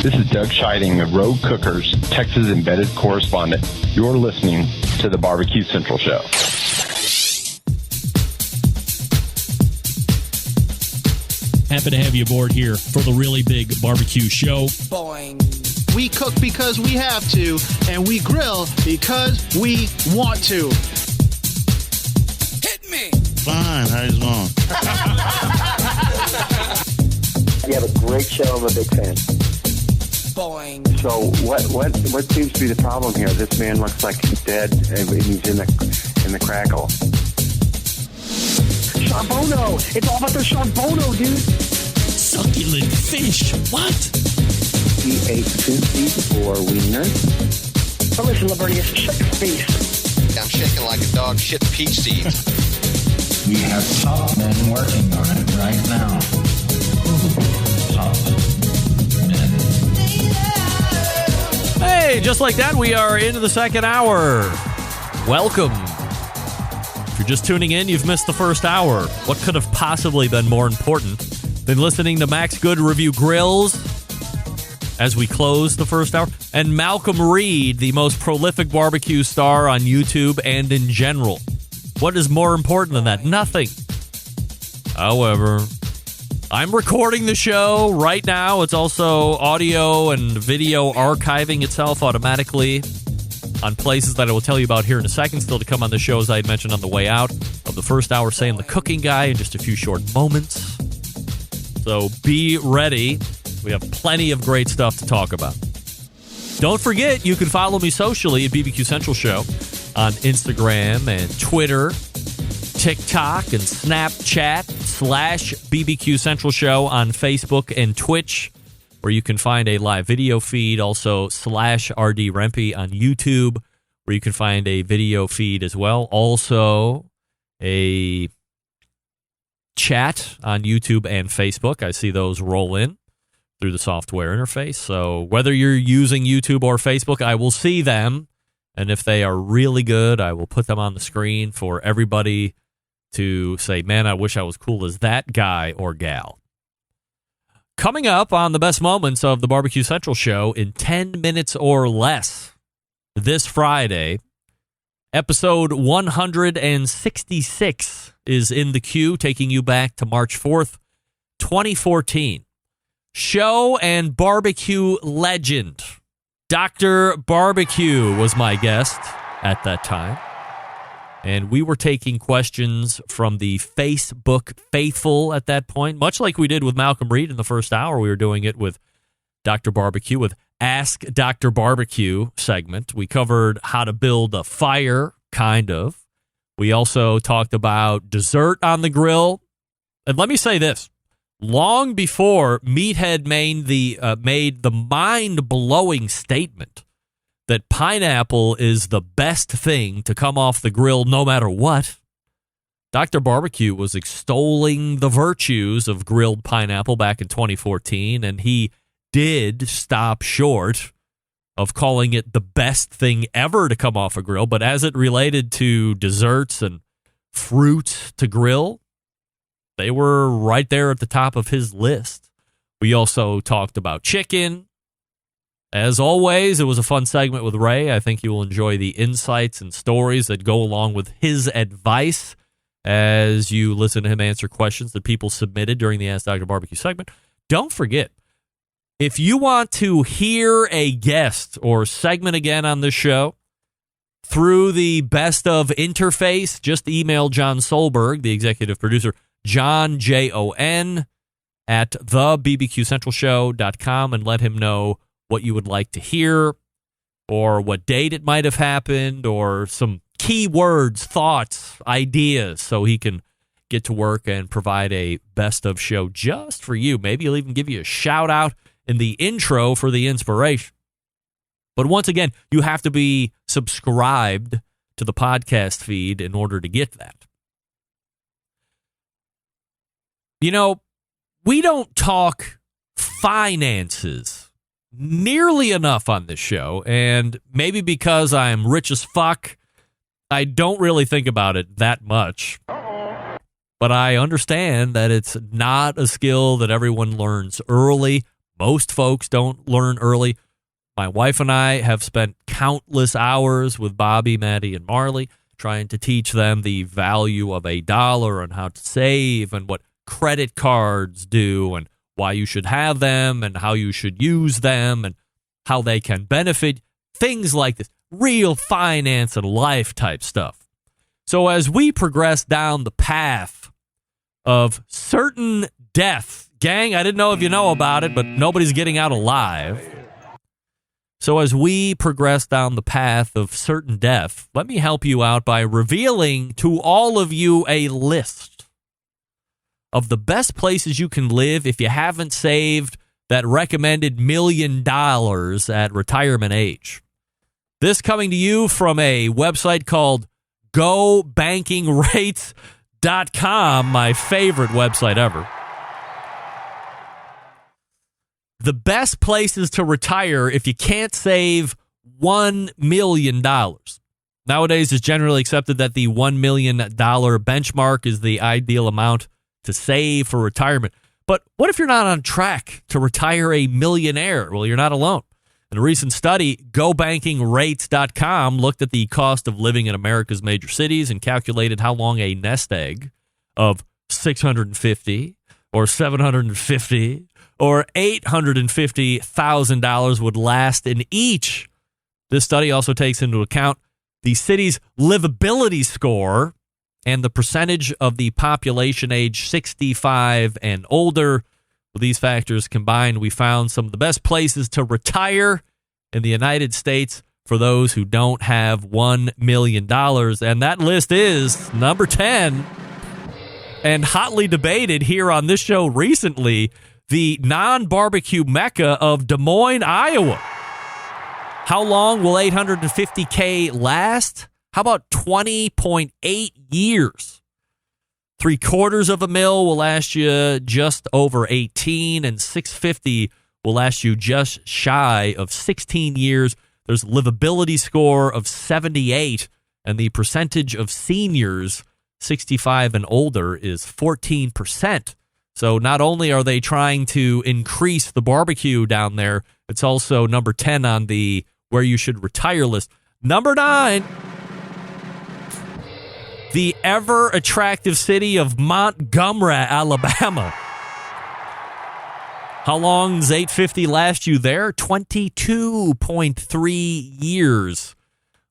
This is Doug Scheiding, the Rogue Cookers, Texas embedded correspondent. You're listening to the BBQ Central Show. Happy to have you aboard here for the really big barbecue show. Boing. We cook because we have to, and we grill because we want to. Hit me! Fine, how's it going? You have a great show. I'm a big fan. Boing. So what seems to be the problem here? This man looks like he's dead, and he's in the crackle. Charbono! It's all about the Charbono, dude! Succulent fish! What? He ate 2 feet or wiener. Oh, listen, Lavernius, shut your face. I'm shaking like a dog shit peach seeds. We have top men working on it right now. Top men. Hey, just like that, we are into the second hour. Welcome. If you're just tuning in, you've missed the first hour. What could have possibly been more important than listening to Max Good review grills as we close the first hour? And Malcolm Reed, the most prolific barbecue star on YouTube and in general. What is more important than that? Nothing. However, I'm recording the show right now. It's also audio and video archiving itself automatically on places that I will tell you about here in a second. Still to come on the show, as I had mentioned on the way out of the first hour, saying the cooking guy in just a few short moments. So be ready. We have plenty of great stuff to talk about. Don't forget, you can follow me socially at BBQ Central Show on Instagram and Twitter, TikTok, and Snapchat /BBQ Central Show on Facebook and Twitch, where you can find a live video feed. Also /RD Rempe on YouTube, where you can find a video feed as well. Also a chat on YouTube and Facebook. I see those roll in through the software interface. So whether you're using YouTube or Facebook, I will see them. And if they are really good, I will put them on the screen for everybody to say, man, I wish I was cool as that guy or gal. Coming up on the best moments of the Barbecue Central Show in 10 minutes or less this Friday, episode 166 is in the queue, taking you back to March 4th, 2014. Show and barbecue legend Dr. Barbecue was my guest at that time. And we were taking questions from the Facebook faithful at that point, much like we did with Malcolm Reed in the first hour. We were doing it with Dr. Barbecue, with Ask Dr. Barbecue segment. We covered how to build a fire, kind of. We also talked about dessert on the grill. And let me say this. Long before Meathead made the mind-blowing statement that pineapple is the best thing to come off the grill no matter what, Dr. Barbecue was extolling the virtues of grilled pineapple back in 2014, and he did stop short of calling it the best thing ever to come off a grill. But as it related to desserts and fruit to grill, they were right there at the top of his list. We also talked about chicken. As always, it was a fun segment with Ray. I think you will enjoy the insights and stories that go along with his advice as you listen to him answer questions that people submitted during the Ask Dr. Barbecue segment. Don't forget, if you want to hear a guest or segment again on this show through the best of interface, just email John Solberg, the executive producer, John, Jon, at thebbqcentralshow.com, and let him know what you would like to hear or what date it might have happened or some key words, thoughts, ideas, so he can get to work and provide a best of show just for you. Maybe he'll even give you a shout out in the intro for the inspiration. But once again, you have to be subscribed to the podcast feed in order to get that. You know, we don't talk finances nearly enough on this show, and maybe because I'm rich as fuck, I don't really think about it that much. But I understand that it's not a skill that everyone learns early. Most folks don't learn early. My wife and I have spent countless hours with Bobby, Maddie, and Marley trying to teach them the value of $1 and how to save and what credit cards do and why you should have them and how you should use them and how they can benefit. Things like this. Real finance and life type stuff. So as we progress down the path of certain death, gang, I didn't know if you know about it, but nobody's getting out alive. So as we progress down the path of certain death, let me help you out by revealing to all of you a list of the best places you can live if you haven't saved that recommended $1 million at retirement age. This coming to you from a website called GoBankingRates.com, my favorite website ever. The best places to retire if you can't save $1 million. Nowadays, it's generally accepted that the $1 million benchmark is the ideal amount to save for retirement. But what if you're not on track to retire a millionaire? Well, you're not alone. In a recent study, GoBankingRates.com looked at the cost of living in America's major cities and calculated how long a nest egg of $650 or $750 or $850,000 would last in each. This study also takes into account the city's livability score and the percentage of the population age 65 and older. With these factors combined, we found some of the best places to retire in the United States for those who don't have $1 million. And that list is number 10, and hotly debated here on this show recently, the non-barbecue mecca of Des Moines, Iowa. How long will $850K last? How about 20.8 years? $750,000 will last you just over 18, and $650 will last you just shy of 16 years. There's a livability score of 78, and the percentage of seniors 65 and older is 14%. So not only are they trying to increase the barbecue down there, it's also number 10 on the where you should retire list. Number 9, the ever-attractive city of Montgomery, Alabama. How long does $850 last you there? 22.3 years.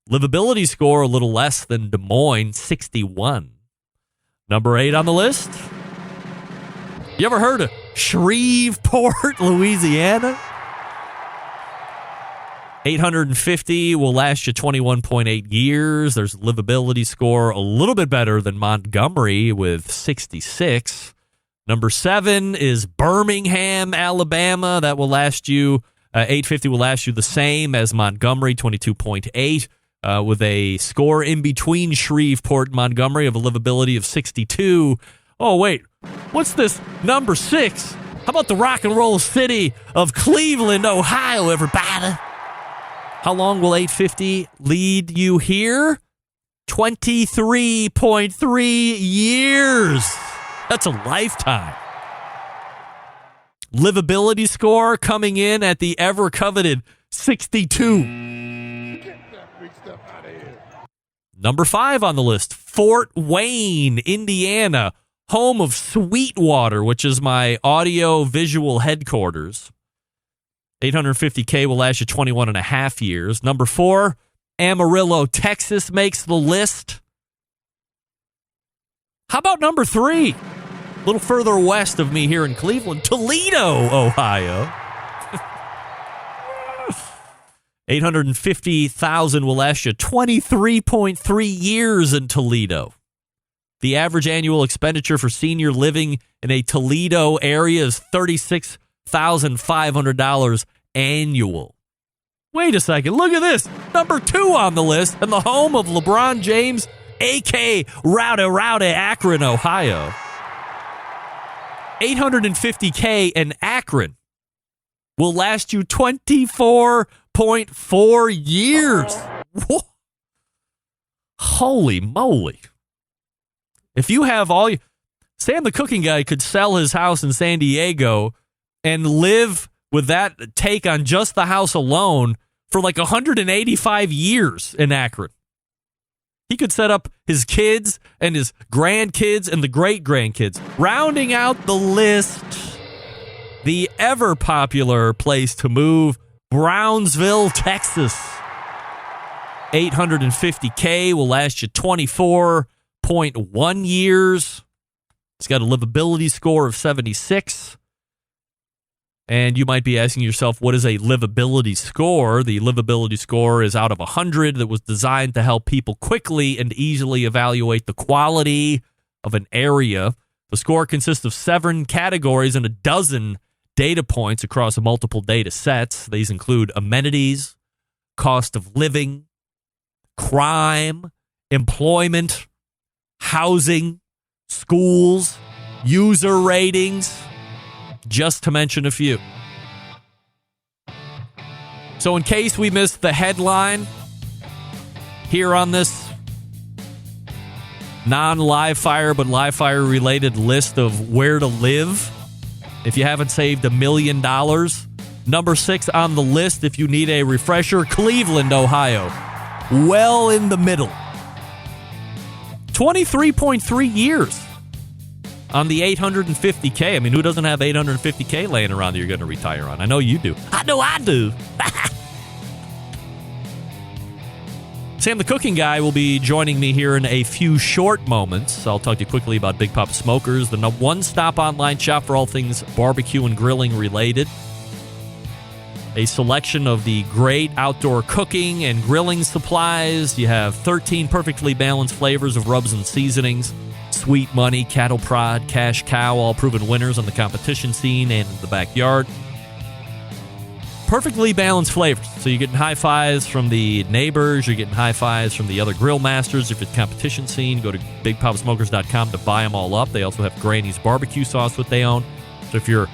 Livability score a little less than Des Moines, 61. Number 8 on the list. You ever heard of Shreveport, Louisiana? $850 will last you 21.8 years. There's a livability score a little bit better than Montgomery with 66. Number 7 is Birmingham, Alabama. That will last you, $850 will last you the same as Montgomery, 22.8, with a score in between Shreveport and Montgomery of a livability of 62. Oh, wait, what's this number 6? How about the rock and roll city of Cleveland, Ohio, everybody? How long will $850 lead you here? 23.3 years. That's a lifetime. Livability score coming in at the ever-coveted 62. Get that big stuff out of here. Number 5 on the list, Fort Wayne, Indiana, home of Sweetwater, which is my audio-visual headquarters. $850K will last you 21 and a half years. Number 4, Amarillo, Texas makes the list. How about number 3? A little further west of me here in Cleveland, Toledo, Ohio. $850,000 will last you 23.3 years in Toledo. The average annual expenditure for senior living in a Toledo area is $36,500 annual. Wait a second, look at this. Number 2 on the list, and the home of LeBron James, a.k.a. Rowdy, Akron, Ohio. $850K in Akron will last you 24.4 years. Whoa. Holy moly. If you have Sam the Cooking Guy could sell his house in San Diego and live with that take on just the house alone for like 185 years in Akron. He could set up his kids and his grandkids and the great-grandkids. Rounding out the list, the ever-popular place to move, Brownsville, Texas. $850K will last you 24.1 years. It's got a livability score of 76. And you might be asking yourself, what is a livability score? The livability score is out of 100 that was designed to help people quickly and easily evaluate the quality of an area. The score consists of 7 categories and a dozen data points across multiple data sets. These include amenities, cost of living, crime, employment, housing, schools, user ratings, just to mention a few. So in case we missed the headline here on this non-live fire but live fire related list of where to live, if you haven't saved $1 million, number 6 on the list, if you need a refresher, Cleveland, Ohio. Well in the middle. 23.3 years on the $850K. I mean, who doesn't have $850K laying around that you're going to retire on? I know you do. I know I do. Sam the Cooking Guy will be joining me here in a few short moments. I'll talk to you quickly about Big Poppa Smokers, the one-stop online shop for all things barbecue and grilling related. A selection of the great outdoor cooking and grilling supplies. You have 13 perfectly balanced flavors of rubs and seasonings. Sweet Money, Cattle Prod, Cash Cow, all proven winners on the competition scene and in the backyard. Perfectly balanced flavors. So you're getting high fives from the neighbors. You're getting high fives from the other grill masters. If it's competition scene, go to BigPoppaSmokers.com to buy them all up. They also have Granny's barbecue sauce, what they own. So if you're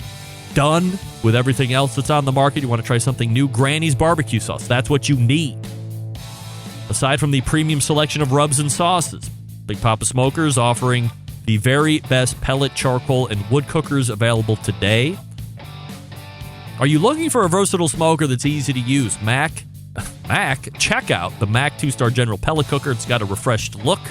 done with everything else that's on the market, you want to try something new, Granny's barbecue sauce. That's what you need. Aside from the premium selection of rubs and sauces, Big Poppa Smokers offering the very best pellet, charcoal, and wood cookers available today. Are you looking for a versatile smoker that's easy to use? Check out the Mac 2-star General Pellet Cooker. It's got a refreshed look.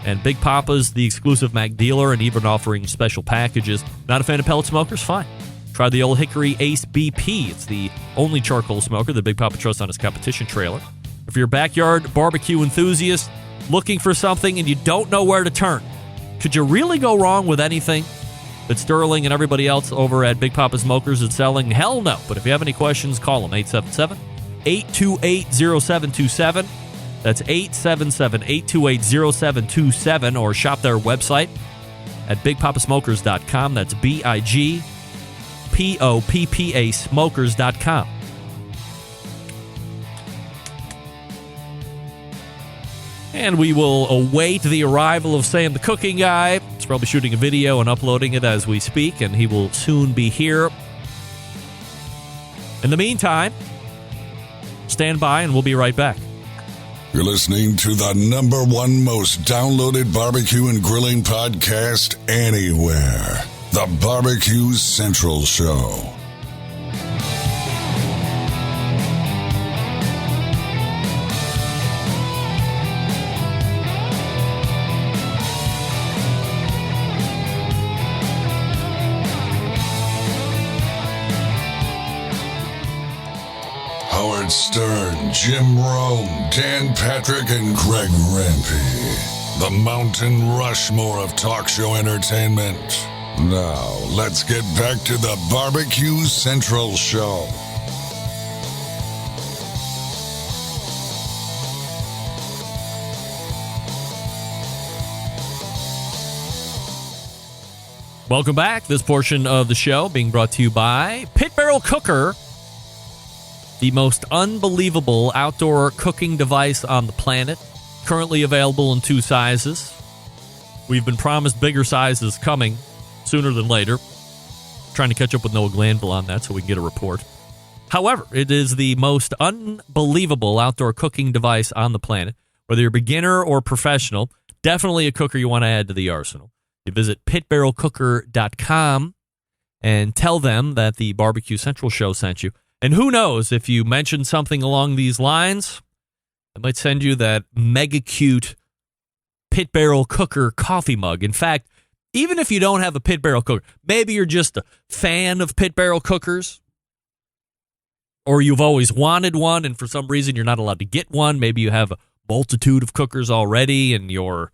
And Big Poppa's the exclusive Mac dealer and even offering special packages. Not a fan of pellet smokers? Fine. Try the Old Hickory Ace BP. It's the only charcoal smoker that Big Poppa trusts on his competition trailer. If you're a backyard barbecue enthusiast looking for something and you don't know where to turn, could you really go wrong with anything that Sterling and everybody else over at Big Poppa Smokers is selling? Hell no. But if you have any questions, call them. 877-828-0727. That's 877-828-0727, or shop their website at BigPoppaSmokers.com. That's BIGPOPPA Smokers.com. And we will await the arrival of Sam the Cooking Guy. He's probably shooting a video and uploading it as we speak, and he will soon be here. In the meantime, stand by and we'll be right back. You're listening to the #1 most downloaded barbecue and grilling podcast anywhere. The Barbecue Central Show. Howard Stern, Jim Rome, Dan Patrick, and Greg Rempe. The Mountain Rushmore of talk show entertainment. Now, let's get back to the Barbecue Central Show. Welcome back. This portion of the show being brought to you by Pit Barrel Cooker, the most unbelievable outdoor cooking device on the planet. Currently available in 2 sizes. We've been promised bigger sizes coming sooner than later. Trying to catch up with Noah Glanville on that so we can get a report. However, it is the most unbelievable outdoor cooking device on the planet. Whether you're beginner or professional, definitely a cooker you want to add to the arsenal. You visit pitbarrelcooker.com and tell them that the Barbecue Central show sent you. And who knows, if you mention something along these lines, I might send you that mega cute pit barrel cooker coffee mug. In fact, even if you don't have a pit barrel cooker, maybe you're just a fan of pit barrel cookers, or you've always wanted one and for some reason you're not allowed to get one. Maybe you have a multitude of cookers already and your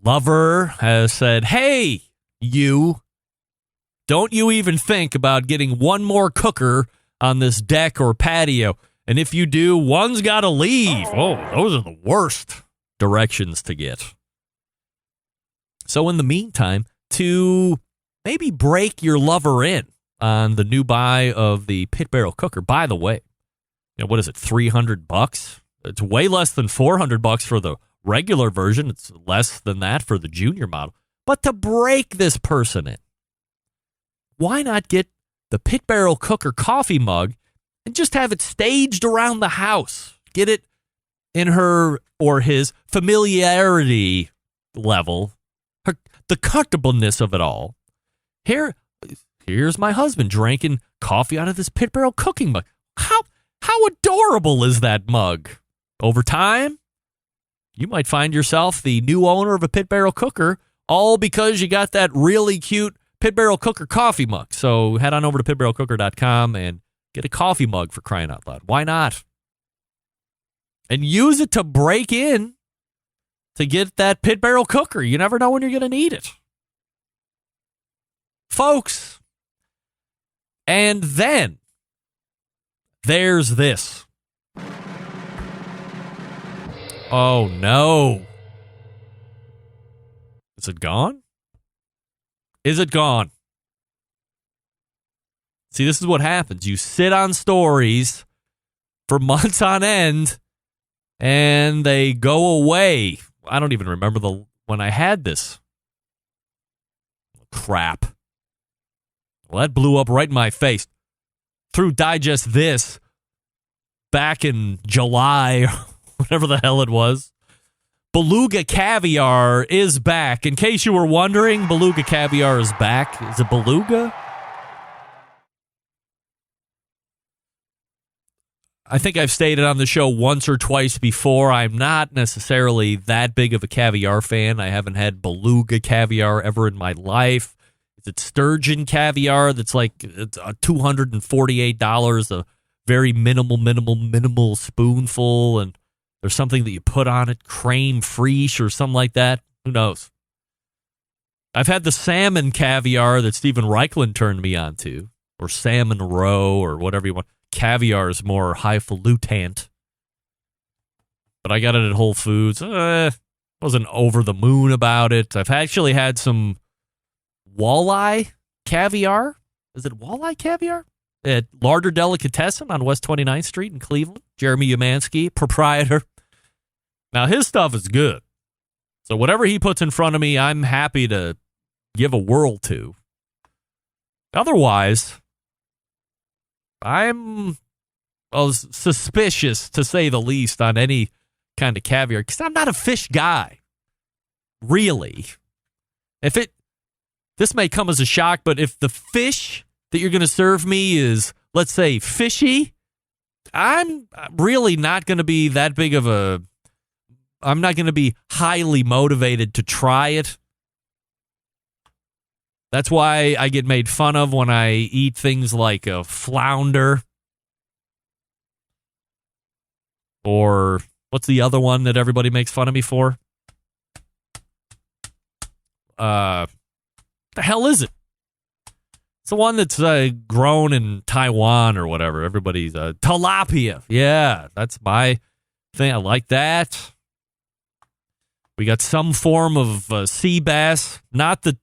lover has said, hey, don't you even think about getting one more cooker on this deck or patio. And if you do, one's got to leave. Oh, those are the worst directions to get. So in the meantime, to maybe break your lover in on the new buy of the pit barrel cooker. By the way, what is it, $300? It's way less than $400 for the regular version. It's less than that for the junior model. But to break this person in, why not get the pit barrel cooker coffee mug and just have it staged around the house? Get it in her or his familiarity level, the comfortableness of it all. Here's my husband drinking coffee out of this pit barrel cooking mug. How adorable is that mug? Over time, you might find yourself the new owner of a pit barrel cooker, all because you got that really cute pit barrel cooker coffee mug. So head on over to pitbarrelcooker.com and get a coffee mug, for crying out loud. Why not? And use it to break in to get that pit barrel cooker. You never know when you're going to need it. Folks, and then there's this. Oh, no. Is it gone? Is it gone? See, this is what happens. You sit on stories for months on end, and they go away. I don't even remember when I had this. Crap. Well, that blew up right in my face. Through Digest This back in July, whatever the hell it was. Beluga caviar is back. In case you were wondering, beluga caviar is back. Is it beluga? I think I've stated on the show once or twice before, I'm not necessarily that big of a caviar fan. I haven't had beluga caviar ever in my life. Is it sturgeon caviar that's like $248, a very minimal spoonful, and there's something that you put on it, creme fraiche or something like that? Who knows? I've had the salmon caviar that Stephen Reichland turned me on to, or salmon roe, or whatever you want. Caviar is more highfalutin. But I got it at Whole Foods. Wasn't over the moon about it. I've actually had some walleye caviar. Is it walleye caviar? At Larder Delicatessen on West 29th Street in Cleveland. Jeremy Umansky, proprietor. Now, his stuff is good. So whatever he puts in front of me, I'm happy to give a whirl to. Otherwise, I'm suspicious, to say the least, on any kind of caviar, because I'm not a fish guy, really. This may come as a shock, but if the fish that you're going to serve me is, let's say, fishy, I'm really not going to be that big of a... I'm not going to be highly motivated to try it. That's why I get made fun of when I eat things like a flounder. Or what's the other one that everybody makes fun of me for? The hell is it? It's the one that's grown in Taiwan or whatever. Everybody's tilapia. Yeah, that's my thing. I like that. We got some form of sea bass, not the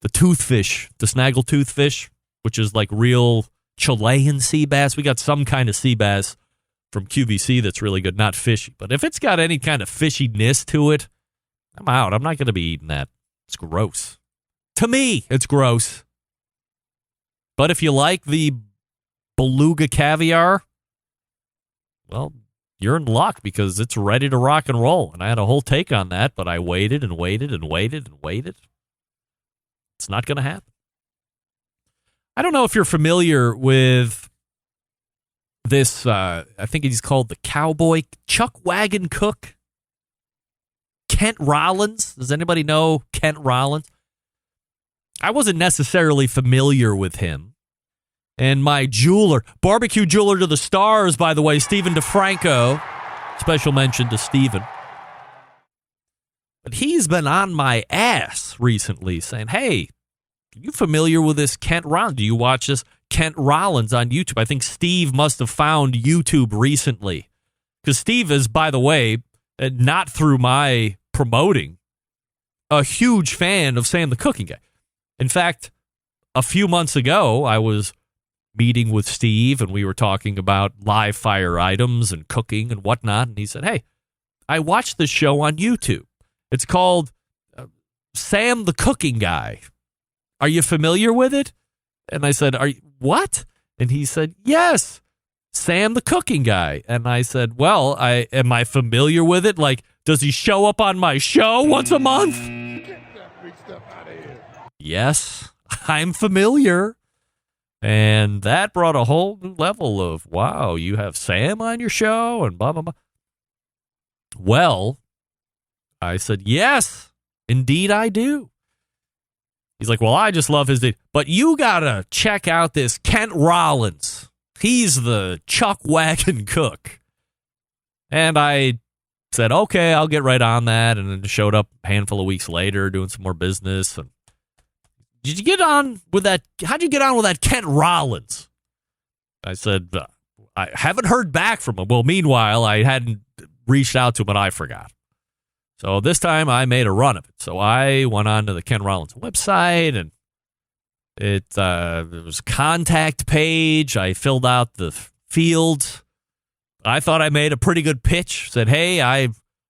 toothfish, the snaggle toothfish, which is like real Chilean sea bass. We got some kind of sea bass from QVC that's really good, not fishy. But if it's got any kind of fishiness to it, I'm out. I'm not going to be eating that. It's gross. To me, it's gross. But if you like the beluga caviar, well, you're in luck because it's ready to rock and roll. And I had a whole take on that, but I waited and waited and waited and waited. It's not going to happen. I don't know if you're familiar with this, I think he's called the Cowboy Chuck Wagon Cook. Kent Rollins. Does anybody know Kent Rollins? I wasn't necessarily familiar with him. And my jeweler, barbecue jeweler to the stars, by the way, Stephen DeFranco. Special mention to Stephen. But he's been on my ass recently saying, hey, are you familiar with this Kent Rollins? Do you watch this Kent Rollins on YouTube? I think Steve must have found YouTube recently. Because Steve is, by the way, not through my promoting, a huge fan of Sam the Cooking Guy. In fact, a few months ago, I was meeting with Steve, and we were talking about live fire items and cooking and whatnot. And he said, hey, I watched this show on YouTube. It's called Sam the Cooking Guy. Are you familiar with it? And I said, what? And he said, yes, Sam the Cooking Guy. And I said, well, am I familiar with it? Like, does he show up on my show once a month? Get that big stuff out of here. Yes, I'm familiar. And that brought a whole new level of, wow, you have Sam on your show and blah, blah, blah. Well, I said, yes, indeed I do. He's like, well, I just love his, but you got to check out this Kent Rollins. He's the Chuck Wagon Cook. And I said, okay, I'll get right on that. And then showed up a handful of weeks later doing some more business. And did you get on with that? How'd you get on with that Kent Rollins? I said, I haven't heard back from him. Well, meanwhile, I hadn't reached out to him, but I forgot. So this time I made a run of it. So I went on to the Ken Rollins website, and it was a contact page. I filled out the fields. I thought I made a pretty good pitch. Said, hey, I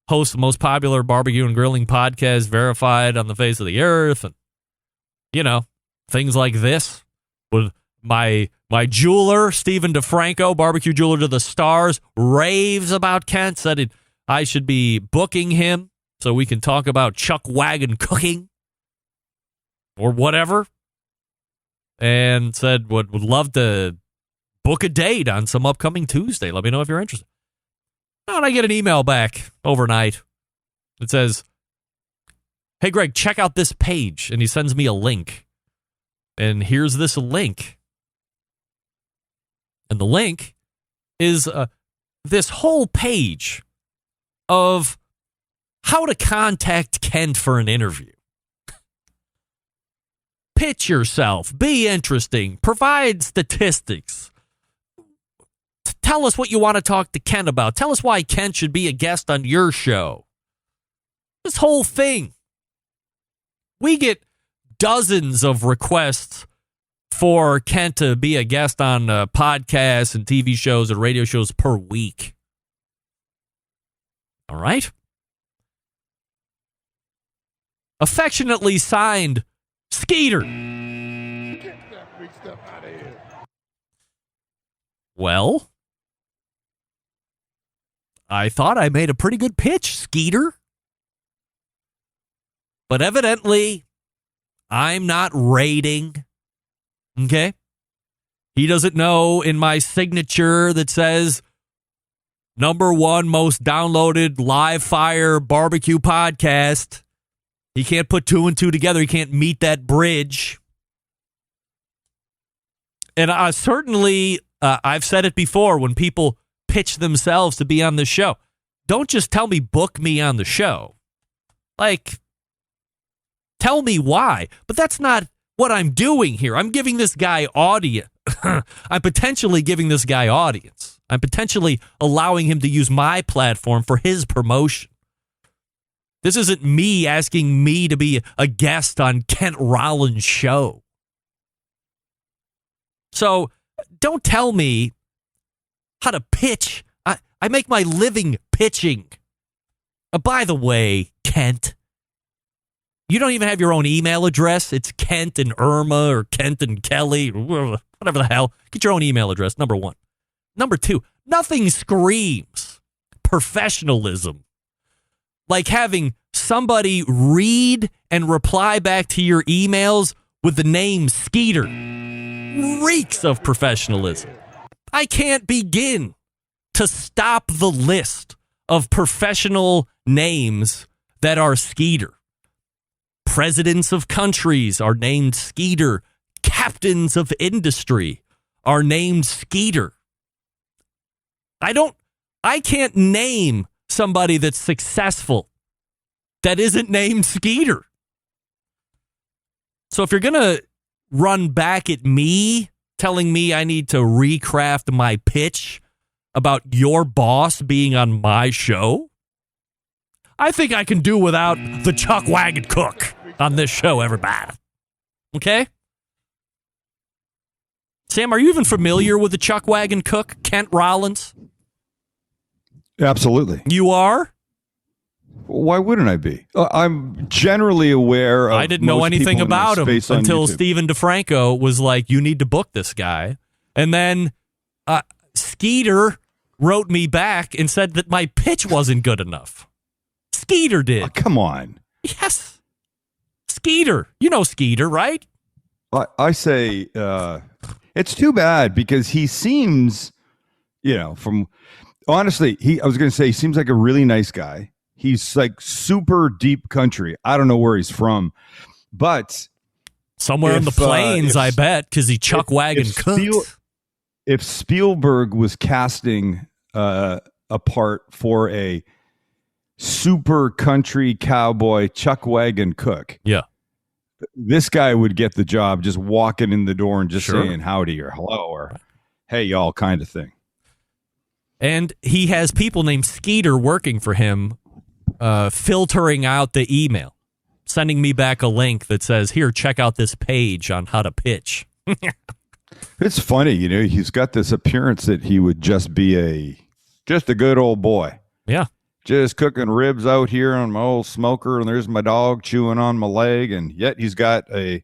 host the most popular barbecue and grilling podcast verified on the face of the earth. And, you know, things like this. With my jeweler, Stephen DeFranco, barbecue jeweler to the stars, raves about Kent. Said I should be booking him so we can talk about Chuck Wagon cooking or whatever. And said would love to book a date on some upcoming Tuesday. Let me know if you're interested. And I get an email back overnight. It says, hey, Greg, check out this page. And he sends me a link. And here's this link. And the link is this whole page of how to contact Kent for an interview. Pitch yourself. Be interesting. Provide statistics. Tell us what you want to talk to Kent about. Tell us why Kent should be a guest on your show. This whole thing. We get dozens of requests for Kent to be a guest on podcasts and TV shows and radio shows per week. All right? Affectionately signed, Skeeter. Get that big stuff out of here. Well, I thought I made a pretty good pitch, Skeeter. But evidently, I'm not rating. Okay? He doesn't know in my signature that says #1 most downloaded live fire barbecue podcast. He can't put 2 and 2 together. He can't meet that bridge. And certainly, I've said it before when people pitch themselves to be on the show. Don't just tell me, book me on the show. Like, tell me why. But that's not what I'm doing here. I'm giving this guy audience. I'm potentially giving this guy audience. I'm potentially allowing him to use my platform for his promotion. This isn't me asking me to be a guest on Kent Rollins' show. So don't tell me how to pitch. I make my living pitching. By the way, Kent, you don't even have your own email address. It's Kent and Irma or Kent and Kelly, or whatever the hell. Get your own email address, #1. #2, nothing screams professionalism like having somebody read and reply back to your emails with the name Skeeter reeks of professionalism. I can't begin to stop the list of professional names that are Skeeter. Presidents of countries are named Skeeter. Captains of industry are named Skeeter. I can't name somebody that's successful that isn't named Skeeter. So if you're going to run back at me, telling me I need to recraft my pitch about your boss being on my show, I think I can do without the Chuck Wagon Cook on this show, everybody. Okay? Sam, are you even familiar with the Chuck Wagon Cook, Kent Rollins? Absolutely. You are? Why wouldn't I be? I'm generally aware of I didn't know anything about him until Stephen DeFranco was like, you need to book this guy. And then Skeeter wrote me back and said that my pitch wasn't good enough. Skeeter did. Oh, come on. Yes. Skeeter. You know Skeeter, right? I say it's too bad because he seems, from honestly, I was going to say he seems like a really nice guy. He's like super deep country. I don't know where he's from, but somewhere in the plains, I bet, because he Chuck Wagon cooks. If Spielberg was casting a part for a super country cowboy Chuck Wagon Cook, yeah, this guy would get the job just walking in the door and just saying howdy or hello or hey y'all kind of thing. And he has people named Skeeter working for him, filtering out the email, sending me back a link that says, here, check out this page on how to pitch. It's funny, he's got this appearance that he would just be a good old boy. Yeah. Just cooking ribs out here on my old smoker, and there's my dog chewing on my leg, and yet he's got a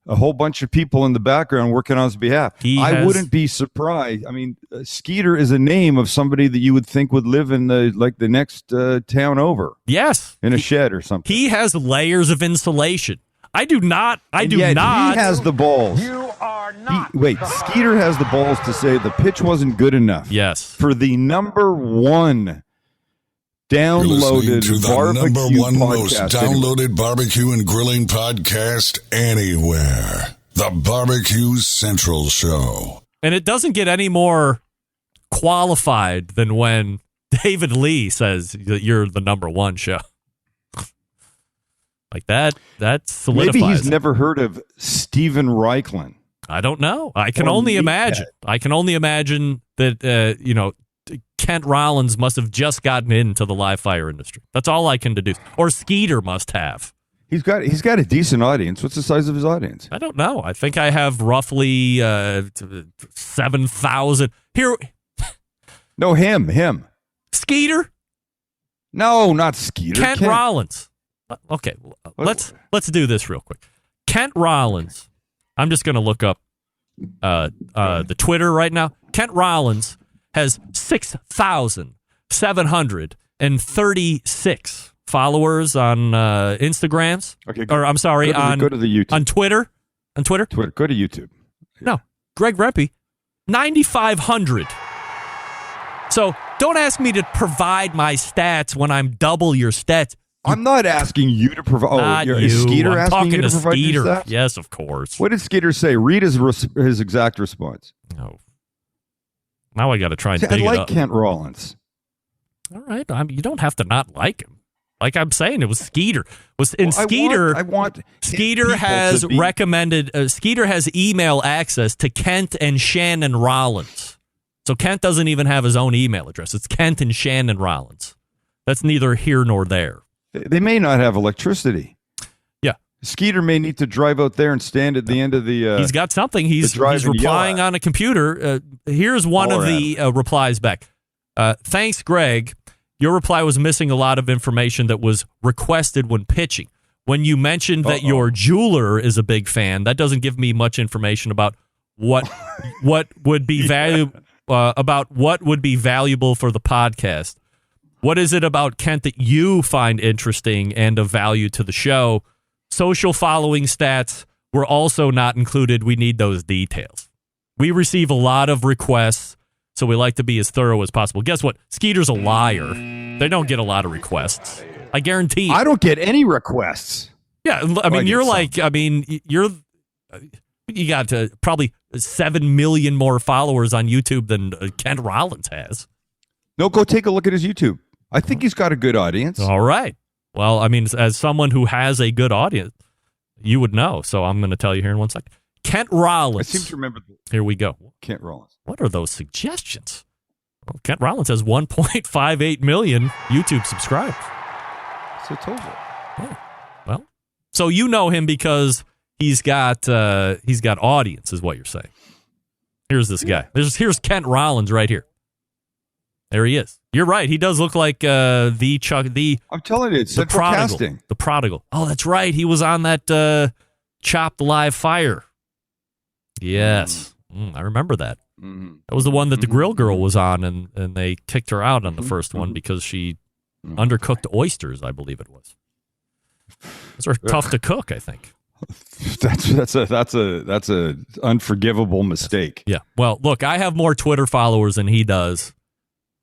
whole bunch of people in the background working on his behalf. I wouldn't be surprised. I mean, Skeeter is a name of somebody that you would think would live in the next town over. Yes. In a shed or something. He has layers of insulation. I do not. He has the balls. You are not. Skeeter has the balls to say the pitch wasn't good enough. Yes. For the number one downloaded barbecue most podcast downloaded barbecue and grilling podcast anywhere. The Barbecue Central Show. And it doesn't get any more qualified than when David Lee says that you're the number one show. Like that solidifies. Maybe he's never heard of Steven Reichlin. I don't know. I can only imagine. I can only imagine that, Kent Rollins must have just gotten into the live fire industry. That's all I can deduce. Or Skeeter must have. He's got a decent audience. What's the size of his audience? I don't know. I think I have roughly 7,000. Here. No, him. Skeeter? No, not Skeeter. Kent Rollins. Okay, let's do this real quick. Kent Rollins. I'm just going to look up the Twitter right now. Kent Rollins has 6,736 followers on Instagrams. Okay, or I'm sorry, go to the YouTube. On Twitter. On Twitter? Go to YouTube. No, Greg Rempe, 9,500. So don't ask me to provide my stats when I'm double your stats. I'm not asking you to provide. Is Skeeter I'm asking you to provide Skeeter. your stats? Yes, of course. What did Skeeter say? Read his exact response. No. Now I got to try and dig it up. I like Kent Rollins. All right. You don't have to not like him. Like I'm saying, it was Skeeter. Skeeter has recommended. Skeeter has email access to Kent and Shannon Rollins. So Kent doesn't even have his own email address. It's Kent and Shannon Rollins. That's neither here nor there. They may not have electricity. Yeah. Skeeter may need to drive out there and stand at the end of the... he's got something. He's replying on a computer. Here's one of the replies back. Thanks, Greg. Your reply was missing a lot of information that was requested when pitching. When you mentioned that your jeweler is a big fan, that doesn't give me much information about what would be about what would be valuable for the podcast. What is it about Kent that you find interesting and of value to the show? Social following stats. we're also not included. We need those details. We receive a lot of requests, so we like to be as thorough as possible. Guess what? Skeeter's a liar. They don't get a lot of requests. I guarantee. I don't get any requests. Yeah, I mean, you got probably 7 million more followers on YouTube than Kent Rollins has. No, go take a look at his YouTube. I think he's got a good audience. All right. Well, I mean, as someone who has a good audience, you would know. So I'm going to tell you here in 1 second. Kent Rollins. I seem to remember. Here we go. Kent Rollins. What are those suggestions? Well, Kent Rollins has 1.58 million YouTube subscribers. So I told you. Yeah. Well, so you know him because he's got audience, is what you're saying. Here's this guy. Here's Kent Rollins right here. There he is. You're right. He does look like the Chuck. I'm telling you, it's the Central prodigal. Casting. The prodigal. Oh, that's right. He was on that Chopped Live Fire. Yes, I remember that. That was the one that the grill girl was on, and they kicked her out on the first one because she undercooked oysters, I believe it was. Those are tough to cook, I think. That's a unforgivable mistake. Yeah. Well, look, I have more Twitter followers than he does,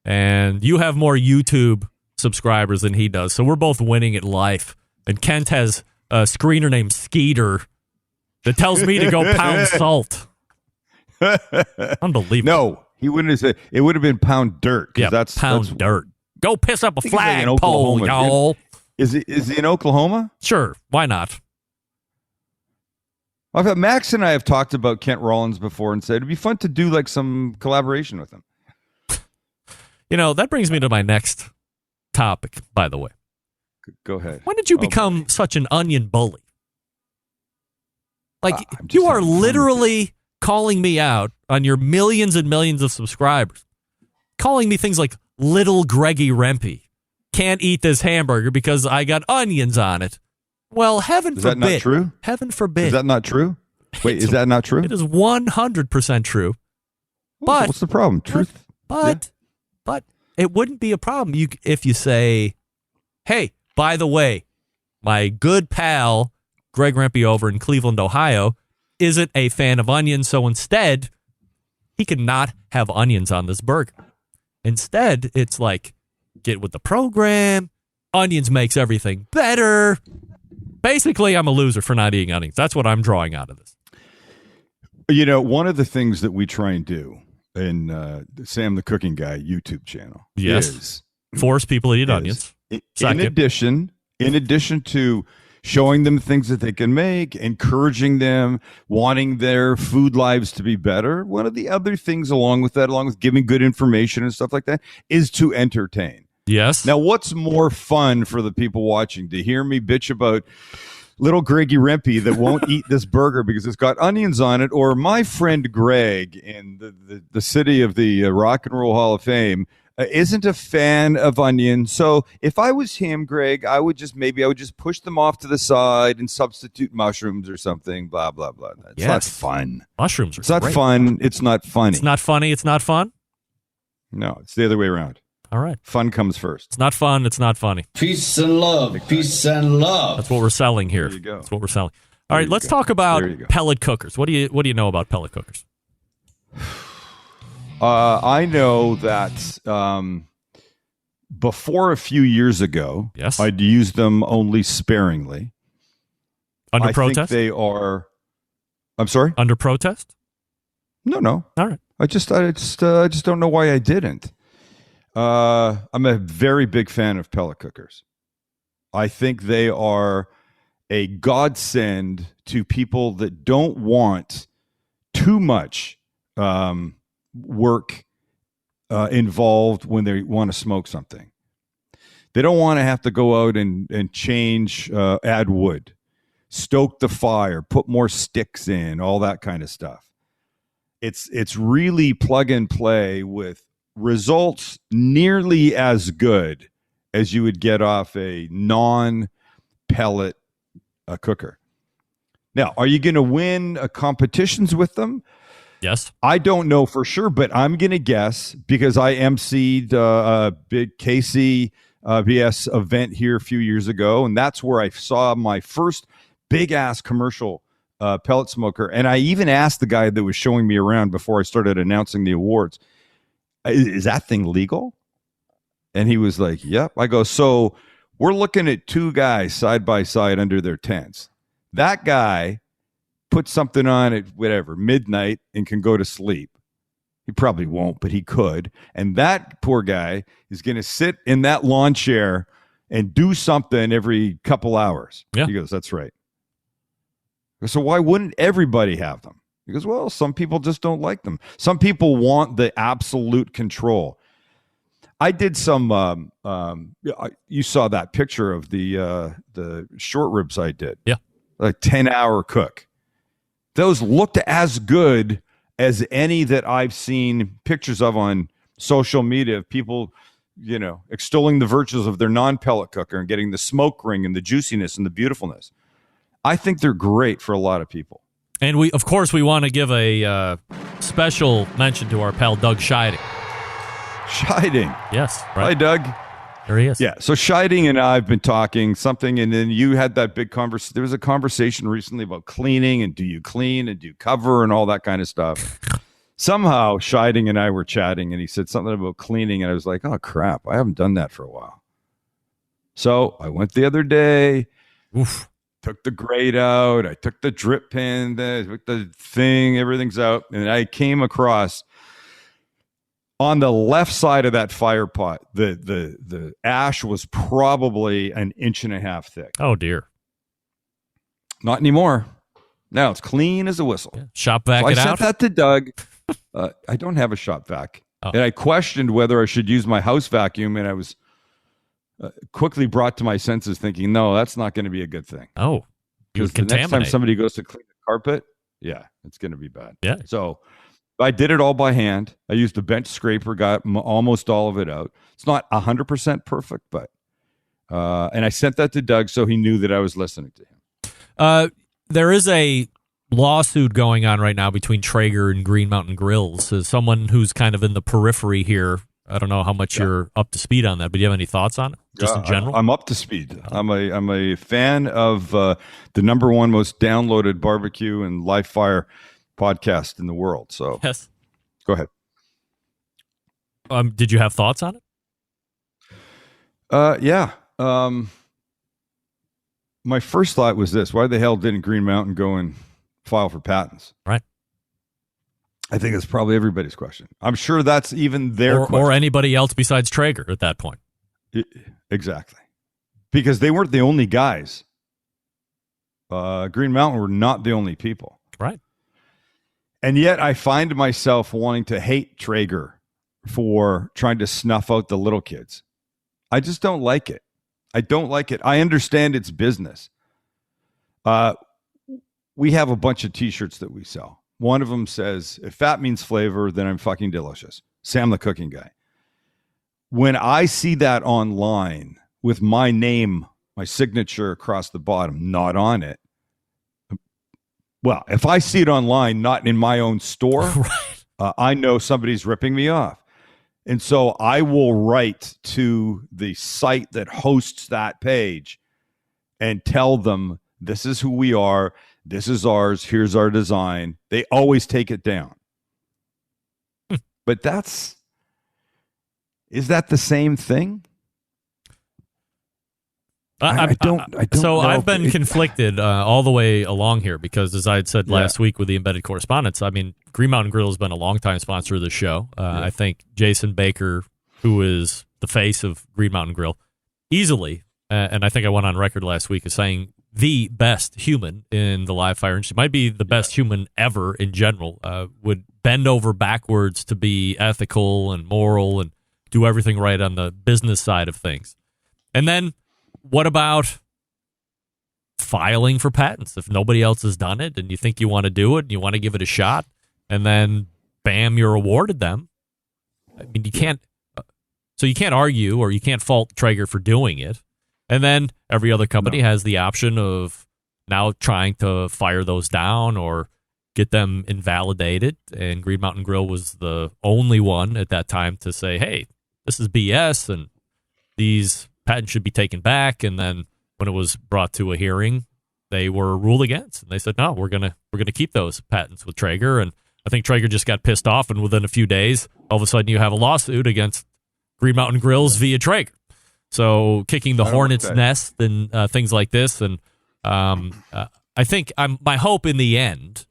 and you have more YouTube subscribers than he does. So we're both winning at life. And Kent has a screener named Skeeter that tells me to go pound salt. Unbelievable. No, he wouldn't have said it. Would have been pound dirt. Yeah, that's dirt. Go piss up a flagpole, y'all. Is he in Oklahoma? Sure. Why not? Max and I have talked about Kent Rollins before and said it'd be fun to do like some collaboration with him. You know, that brings me to my next topic, by the way. Go ahead. When did you become such an onion bully? Like, you are literally calling me out on your millions and millions of subscribers, calling me things like little Greggy Rempe. Can't eat this hamburger because I got onions on it. Well, heaven forbid. Is that not true? Heaven forbid. Is that not true? Wait, is that not true? It is 100% true. But what's the problem? Truth? But it wouldn't be a problem if you say, hey, by the way, my good pal, Greg Rempe over in Cleveland, Ohio, isn't a fan of onions, so instead, he cannot have onions on this burger. Instead, it's like, get with the program, onions makes everything better. Basically, I'm a loser for not eating onions. That's what I'm drawing out of this. You know, one of the things that we try and do in Sam the Cooking Guy YouTube channel is force people to eat onions. In addition to showing them things that they can make, encouraging them, wanting their food lives to be better, one of the other things along with giving good information and stuff like that, is to entertain. Yes. Now, what's more fun for the people watching? To hear me bitch about little Greggy Rempe that won't eat this burger because it's got onions on it, or my friend Greg in the city of the Rock and Roll Hall of Fame isn't a fan of onions. So if I was him, Greg, I would just push them off to the side and substitute mushrooms or something, blah, blah, blah. It's not fun. Mushrooms are It's not great. fun. It's not funny. It's not funny. It's not fun? No, it's the other way around. All right. Fun comes first. It's not fun. It's not funny. Peace and love. Peace and love. That's what we're selling here. There you go. That's what we're selling. All right, let's talk about pellet cookers. What do you know about pellet cookers? I know that before a few years ago, I'd used them only sparingly. Under protest? I think they are. I'm sorry? Under protest? No. All right. I just don't know why I didn't. I'm a very big fan of pellet cookers. I think they are a godsend to people that don't want too much work involved when they want to smoke something. They don't want to have to go out and change, add wood, stoke the fire, put more sticks in, all that kind of stuff. It's really plug and play with results nearly as good as you would get off a non-pellet cooker. Now, are you going to win competitions with them? Yes. I don't know for sure, but I'm going to guess because I emceed a big KCBS event here a few years ago, and that's where I saw my first big-ass commercial pellet smoker. And I even asked the guy that was showing me around before I started announcing the awards, is that thing legal? And he was like, yep. I go, so we're looking at two guys side by side under their tents. That guy puts something on at whatever, midnight and can go to sleep. He probably won't, but he could. And that poor guy is going to sit in that lawn chair and do something every couple hours. Yeah. He goes, that's right. So why wouldn't everybody have them? He goes, well, some people just don't like them. Some people want the absolute control. I did some, you saw that picture of the short ribs I did. Yeah. Like 10-hour cook. Those looked as good as any that I've seen pictures of on social media of people, extolling the virtues of their non-pellet cooker and getting the smoke ring and the juiciness and the beautifulness. I think they're great for a lot of people. And we want to give a special mention to our pal Doug Scheiding. Scheiding. Yes. Right. Hi, Doug. There he is. Yeah. So Scheiding and I have been talking something, and then you had that big conversation. There was a conversation recently about cleaning and do you clean and do you cover and all that kind of stuff. Somehow Scheiding and I were chatting, and he said something about cleaning, and I was like, oh, crap. I haven't done that for a while. So I went the other day. Oof. Took the grate out. I took the drip pin. Took the thing. Everything's out. And I came across on the left side of that fire pot, the ash was probably 1.5 inches thick. Oh, dear. Not anymore. Now it's clean as a whistle. Yeah. Shop vac so it I out? sent that to Doug. I don't have a shop vac. Oh. And I questioned whether I should use my house vacuum, and I was quickly brought to my senses thinking, no, that's not going to be a good thing. Oh, because the next time somebody goes to clean the carpet, yeah, it's going to be bad. Yeah. So I did it all by hand. I used a bench scraper, got almost all of it out. It's not 100% perfect, but and I sent that to Doug so he knew that I was listening to him. There is a lawsuit going on right now between Traeger and Green Mountain Grills. As someone who's kind of in the periphery here, I don't know how much you're up to speed on that, but do you have any thoughts on it, just in general? I'm up to speed. I'm a fan of the number one most downloaded barbecue and live fire podcast in the world. So yes, go ahead. Did you have thoughts on it? Yeah. My first thought was this: why the hell didn't Green Mountain go and file for patents? Right. I think it's probably everybody's question. I'm sure that's even their question. Or anybody else besides Traeger at that point. Exactly. Because they weren't the only guys. Green Mountain were not the only people. Right. And yet I find myself wanting to hate Traeger for trying to snuff out the little kids. I just don't like it. I don't like it. I understand it's business. We have a bunch of T-shirts that we sell. One of them says, if fat means flavor, then I'm fucking delicious. Sam the Cooking Guy. When I see that online with my name, my signature across the bottom, not on it. Well, if I see it online, not in my own store, right. I know somebody's ripping me off. And so I will write to the site that hosts that page and tell them, this is who we are. This is ours. Here's our design. They always take it down. But is that the same thing? I don't so know. I've been conflicted all the way along here because, as I had said last week with the embedded correspondence, I mean, Green Mountain Grill has been a longtime sponsor of the show. I think Jason Baker, who is the face of Green Mountain Grill, easily, and I think I went on record last week as saying the best human in the live fire industry, might be the best human ever in general, would bend over backwards to be ethical and moral and do everything right on the business side of things. And then what about filing for patents? If nobody else has done it and you think you want to do it and you want to give it a shot, and then bam, you're awarded them. I mean, you can't argue or you can't fault Traeger for doing it. And then every other company has the option of now trying to fire those down or get them invalidated. And Green Mountain Grill was the only one at that time to say, hey, this is BS and these patents should be taken back. And then when it was brought to a hearing, they were ruled against. And they said, no, we're gonna keep those patents with Traeger. And I think Traeger just got pissed off, and within a few days, all of a sudden you have a lawsuit against Green Mountain Grills via Traeger. So kicking the hornet's nest and things like this. And I think my hope in the end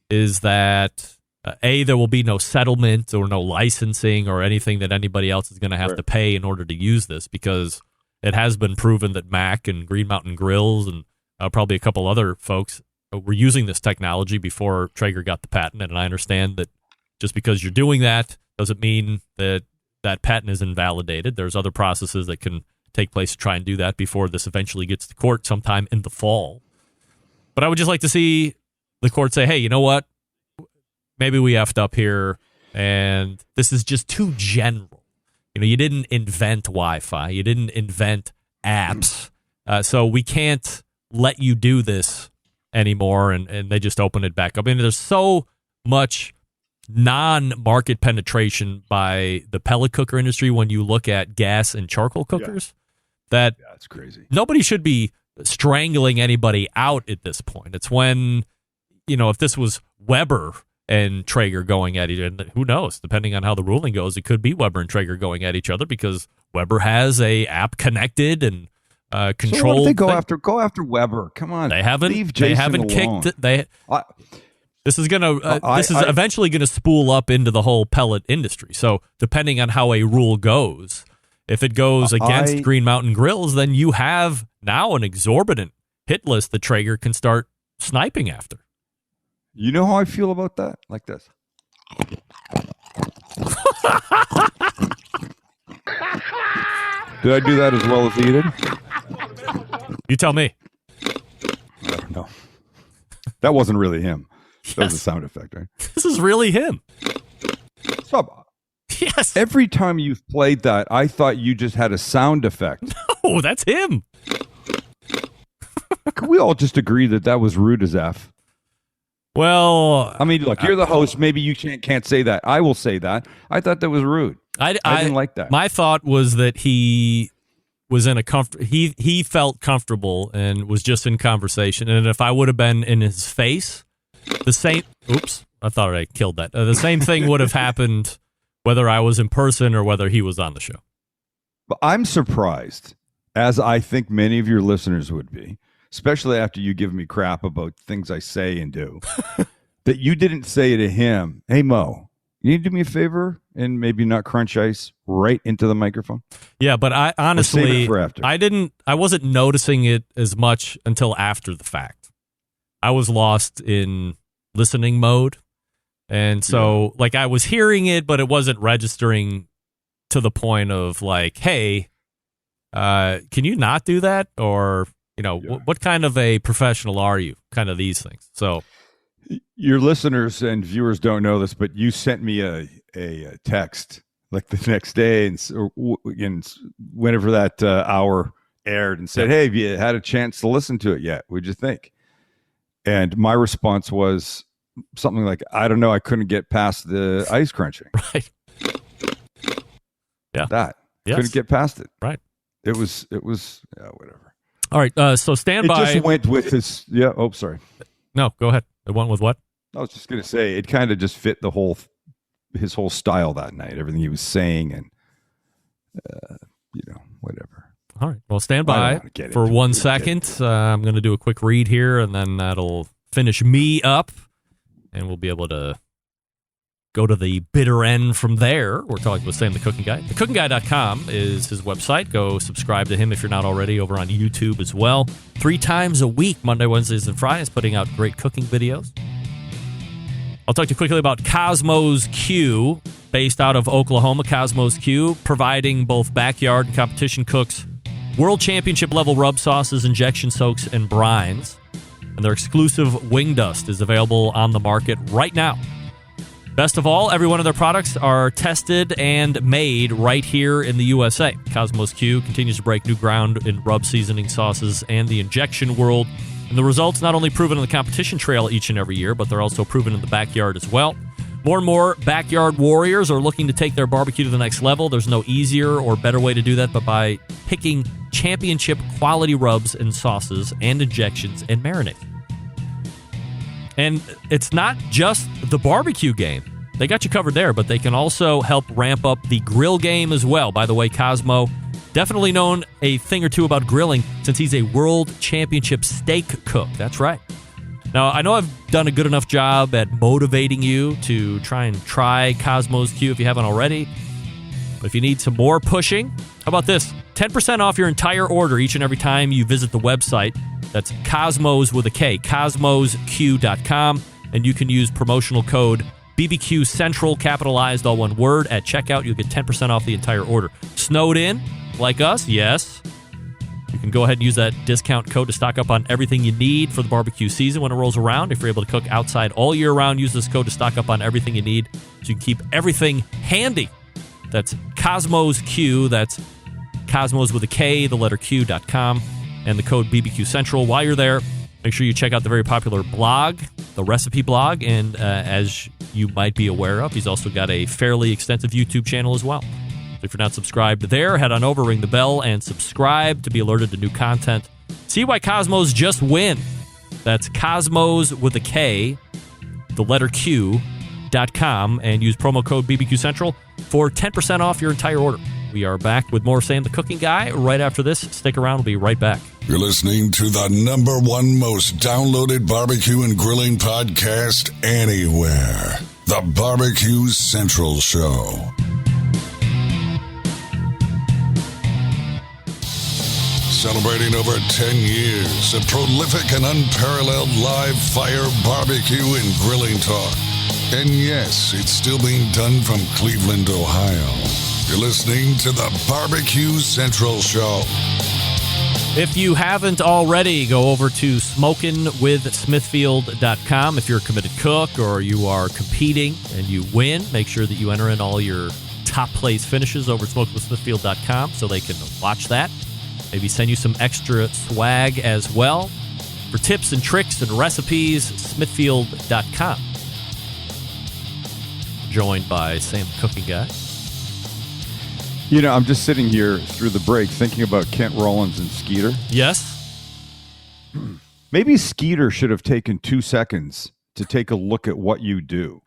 is that there will be no settlement or no licensing or anything that anybody else is going to have to pay in order to use this, because it has been proven that Mac and Green Mountain Grills and probably a couple other folks were using this technology before Traeger got the patent. And I understand that just because you're doing that doesn't mean that that patent is invalidated. There's other processes that can take place to try and do that before this eventually gets to court sometime in the fall. But I would just like to see the court say, hey, you know what? Maybe we effed up here, and this is just too general. You know, you didn't invent Wi-Fi. You didn't invent apps. So we can't let you do this anymore, and they just open it back up. I mean, there's so much non-market penetration by the pellet cooker industry when you look at gas and charcoal cookers that it's crazy. Nobody should be strangling anybody out at this point. It's when, you know, if this was Weber and Traeger going at each other, who knows? Depending on how the ruling goes, it could be Weber and Traeger going at each other because Weber has a app connected and controlled. So what if they go after Weber? Come on, they haven't kicked. This is eventually gonna spool up into the whole pellet industry. So depending on how a rule goes, if it goes against Green Mountain Grills, then you have now an exorbitant hit list that Traeger can start sniping after. You know how I feel about that? Like this. Did I do that as well as he did? You tell me. I don't know. That wasn't really him. That was a sound effect, right? This is really him. Stop. Yes. Every time you've played that, I thought you just had a sound effect. No, that's him. Can we all just agree that that was rude as F? Well, I mean, look, you're the host. Maybe you can't say that. I will say that. I thought that was rude. I didn't like that. My thought was that he was in a he felt comfortable and was just in conversation. And if I would have been in his face, the same. Oops, I thought I killed that. The same thing would have happened whether I was in person or whether he was on the show. But I'm surprised, as I think many of your listeners would be, especially after you give me crap about things I say and do, that you didn't say to him, hey, Mo, you need to do me a favor and maybe not crunch ice right into the microphone? Yeah, but I honestly, I wasn't noticing it as much until after the fact. I was lost in listening mode. And so, like, I was hearing it, but it wasn't registering to the point of, like, hey, can you not do that? Or, you know, what kind of a professional are you? Kind of these things. So your listeners and viewers don't know this, but you sent me a text like the next day and whenever that hour aired and said, hey, have you had a chance to listen to it yet? What'd you think? And my response was something like, I don't know. I couldn't get past the ice crunching. Right. Yeah. That. Yes. Couldn't get past it. Right. It was whatever. All right. So stand by. It just went with his. Yeah. Oh, sorry. No, go ahead. It went with what? I was just going to say it kind of just fit his whole style that night, everything he was saying and, whatever. All right. Well, stand by for 1 second. I'm going to do a quick read here, and then that'll finish me up, and we'll be able to go to the bitter end from there. We're talking with Sam the Cooking Guy. TheCookingGuy.com is his website. Go subscribe to him if you're not already over on YouTube as well. 3 times a week, Monday, Wednesdays, and Fridays, putting out great cooking videos. I'll talk to you quickly about Cosmos Q, based out of Oklahoma. Cosmos Q, providing both backyard and competition cooks world championship level rub sauces, injection soaks, and brines. And their exclusive wing dust is available on the market right now. Best of all, every one of their products are tested and made right here in the USA. Cosmos Q continues to break new ground in rub seasoning sauces and the injection world. And the results not only proven on the competition trail each and every year, but they're also proven in the backyard as well. More and more backyard warriors are looking to take their barbecue to the next level. There's no easier or better way to do that but by picking championship quality rubs and sauces and injections and marinades. And it's not just the barbecue game. They got you covered there, but they can also help ramp up the grill game as well. By the way, Cosmo, definitely known a thing or two about grilling since he's a world championship steak cook. That's right. Now, I know I've done a good enough job at motivating you to try Cosmo's Q if you haven't already. But if you need some more pushing, how about this? 10% off your entire order each and every time you visit the website. That's Cosmos with a K, cosmosq.com. And you can use promotional code BBQ Central, capitalized, all one word, at checkout. You'll get 10% off the entire order. Snowed in, like us? Yes. You can go ahead and use that discount code to stock up on everything you need for the barbecue season when it rolls around. If you're able to cook outside all year round, use this code to stock up on everything you need so you can keep everything handy. That's Cosmos Q. That's Cosmos with a K, the letter Q.com, and the code BBQ Central. While you're there, make sure you check out the very popular blog, the recipe blog, and as you might be aware of, he's also got a fairly extensive YouTube channel as well. So if you're not subscribed there, head on over, ring the bell, and subscribe to be alerted to new content. See why Cosmos just win. That's Cosmos with a K, the letter Q.com, and use promo code BBQ Central for 10% off your entire order. We are back with more Sam the Cooking Guy right after this. Stick around. We'll be right back. You're listening to the #1 most downloaded barbecue and grilling podcast anywhere. The BBQ Central Show. Celebrating over 10 years of prolific and unparalleled live fire barbecue and grilling talk. And yes, it's still being done from Cleveland, Ohio. You're listening to the BBQ Central Show. If you haven't already, go over to smokinwithsmithfield.com. If you're a committed cook or you are competing and you win, make sure that you enter in all your top place finishes over at smokinwithsmithfield.com so they can watch that. Maybe send you some extra swag as well. For tips and tricks and recipes, smithfield.com. Joined by Sam the Cooking Guy. You know, I'm just sitting here through the break thinking about Kent Rollins and Skeeter. Yes. Maybe Skeeter should have taken 2 seconds to take a look at what you do.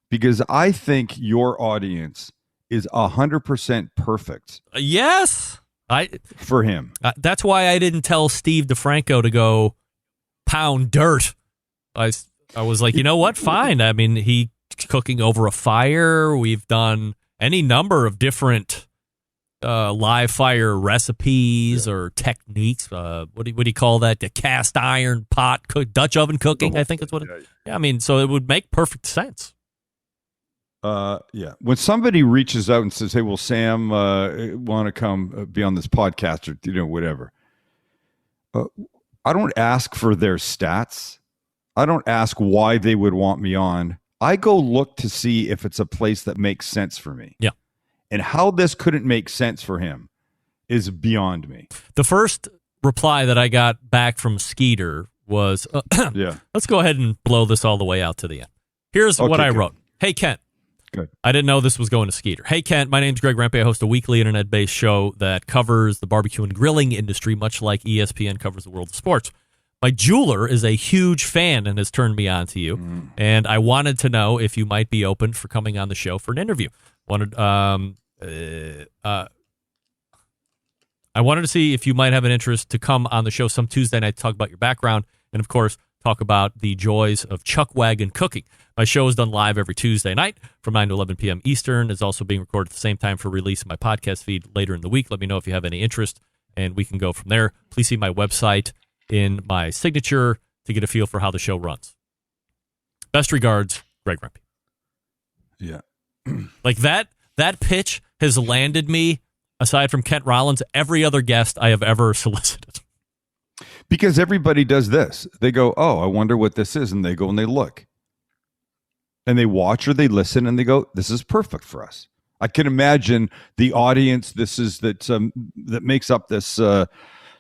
Because I think your audience is 100% perfect. Yes. For him. That's why I didn't tell Steve DeFranco to go pound dirt. I was like, you know what? Fine. I mean, he's cooking over a fire. We've done any number of different live fire recipes or techniques. What do you call that? The cast iron pot Dutch oven cooking, I think that's what it is. Yeah, I mean, so it would make perfect sense. Yeah. When somebody reaches out and says, "Hey, well, Sam, want to come be on this podcast," or whatever, I don't ask for their stats. I don't ask why they would want me on. I go look to see if it's a place that makes sense for me. Yeah. And how this couldn't make sense for him is beyond me. The first reply that I got back from Skeeter was, yeah. Let's go ahead and blow this all the way out to the end. Here's what I wrote. Hey, Kent. Good. I didn't know this was going to Skeeter. Hey, Kent, my name's Greg Rempe. I host a weekly internet-based show that covers the barbecue and grilling industry, much like ESPN covers the world of sports. My jeweler is a huge fan and has turned me on to you, and I wanted to know if you might be open for coming on the show for an interview. I wanted to see if you might have an interest to come on the show some Tuesday night to talk about your background and, of course, talk about the joys of chuck wagon cooking. My show is done live every Tuesday night from 9 to 11 p.m. Eastern. It's also being recorded at the same time for release in my podcast feed later in the week. Let me know if you have any interest, and we can go from there. Please see my website in my signature to get a feel for how the show runs. Best regards, Greg Rempe. Yeah. Like that pitch has landed me, aside from Kent Rollins, every other guest I have ever solicited. Because everybody does this. They go, "Oh, I wonder what this is." And they go and they look. And they watch or they listen and they go, "This is perfect for us." I can imagine the audience that makes up this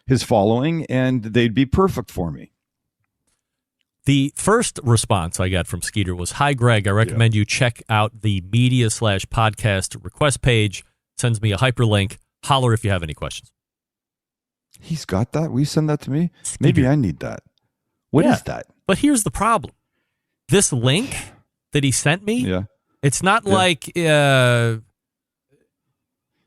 his following, and they'd be perfect for me. The first response I got from Skeeter was, "Hi, Greg. I recommend you check out the media/podcast request page. Sends me a hyperlink. Holler if you have any questions." He's got that? Will you send that to me? Maybe I need that. What is that? But here's the problem. This link that he sent me, it's not like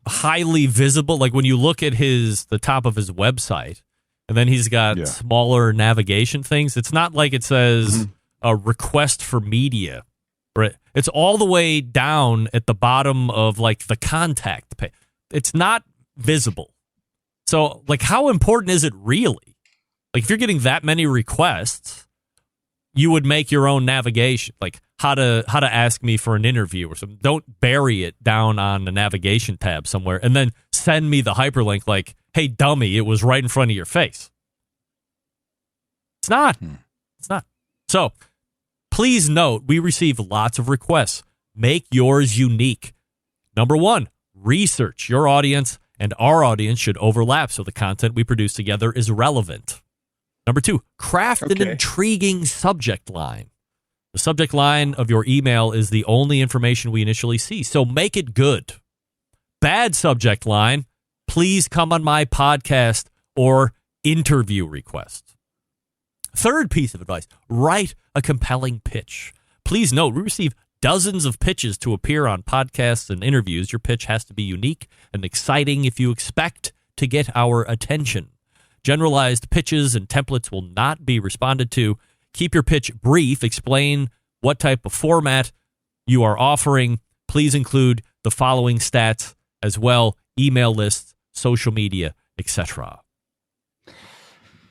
highly visible. Like when you look at the top of his website, and then he's got smaller navigation things. It's not like it says a request for media. Right? It's all the way down at the bottom of like the contact page. It's not visible. So like how important is it really? Like if you're getting that many requests, you would make your own navigation, like how to ask me for an interview or something. Don't bury it down on the navigation tab somewhere and then send me the hyperlink like, "Hey, dummy, it was right in front of your face." It's not. It's not. So please note, we receive lots of requests. Make yours unique. Number one, research. Your audience and our audience should overlap so the content we produce together is relevant. Number two, craft an intriguing subject line. The subject line of your email is the only information we initially see, so make it good. Bad subject line, "Please come on my podcast," or interview request. Third piece of advice, write a compelling pitch. Please note, we receive dozens of pitches to appear on podcasts and interviews. Your pitch has to be unique and exciting if you expect to get our attention. Generalized pitches and templates will not be responded to. Keep your pitch brief. Explain what type of format you are offering. Please include the following stats as well: email lists, social media, etc.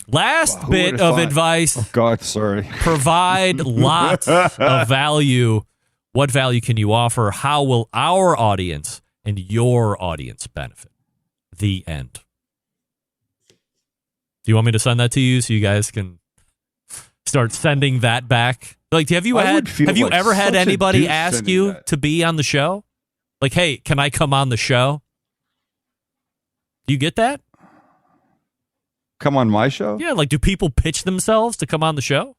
Last bit of advice. Oh, God, sorry. Provide lots of value. What value can you offer? How will our audience and your audience benefit? The end. Do you want me to send that to you so you guys can start sending that back? Like, have you ever had anybody ask you to be on the show? Like, "Hey, can I come on the show?" Do you get that? Come on my show? Yeah, like do people pitch themselves to come on the show?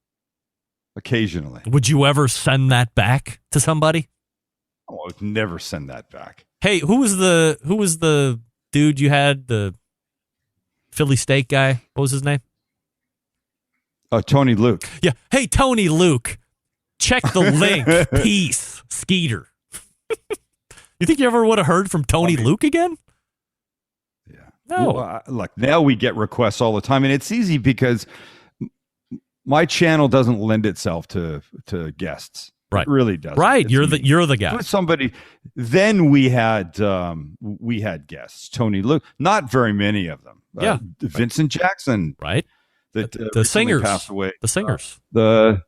Occasionally. Would you ever send that back to somebody? Oh, I would never send that back. Hey, who was the dude you had, the Philly steak guy? What was his name? Tony Luke. Yeah. Hey, Tony Luke, check the link. Peace, Skeeter. You think you ever would have heard from Tony Luke again? No. Well, look, now we get requests all the time, and it's easy because my channel doesn't lend itself to guests. Right. It really doesn't. Right. You're the guy. With somebody. Then we had guests. Tony Luke. Not very many of them. Vincent Jackson. Right. The singers passed away. The singers. What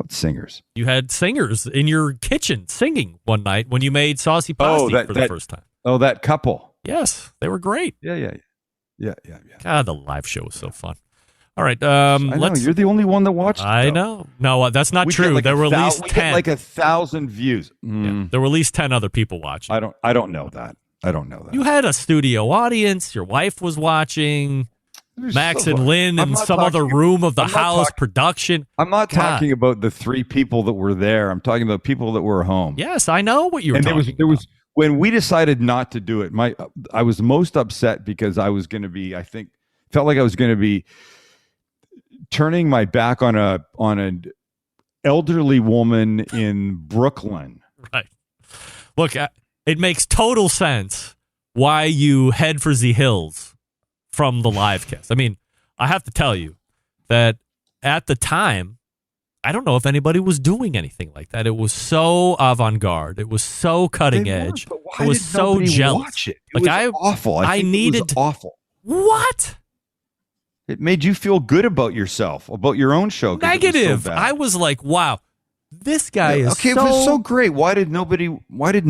singers? You had singers in your kitchen singing one night when you made saucy pasta for the first time. Oh, that couple. Yes, they were great. Yeah. God, the live show was so fun. All right, I know, you're the only one that watched it. I know. No, that's not true. There were at least 10. Like 1,000 views. Yeah, there were at least 10 other people watching. I don't know that. You had a studio audience. Your wife was watching. Max and Lynn in some other room of the house. Production. I'm not talking about the 3 people that were there. I'm talking about people that were home. Yes, I know what you were talking about. There was when we decided not to do it, I was most upset because I was going to be, felt like I was going to be turning my back on an elderly woman in Brooklyn. Right. Look, it makes total sense why you head for the hills from the live cast. I mean, I have to tell you that at the time, I don't know if anybody was doing anything like that. It was so avant-garde. It was so cutting edge. It was so jealous. Watch it? It was awful. It was awful. What? It made you feel good about yourself, about your own show. Negative. I was like, wow, this guy is okay. It was so great. Why did nobody watch it?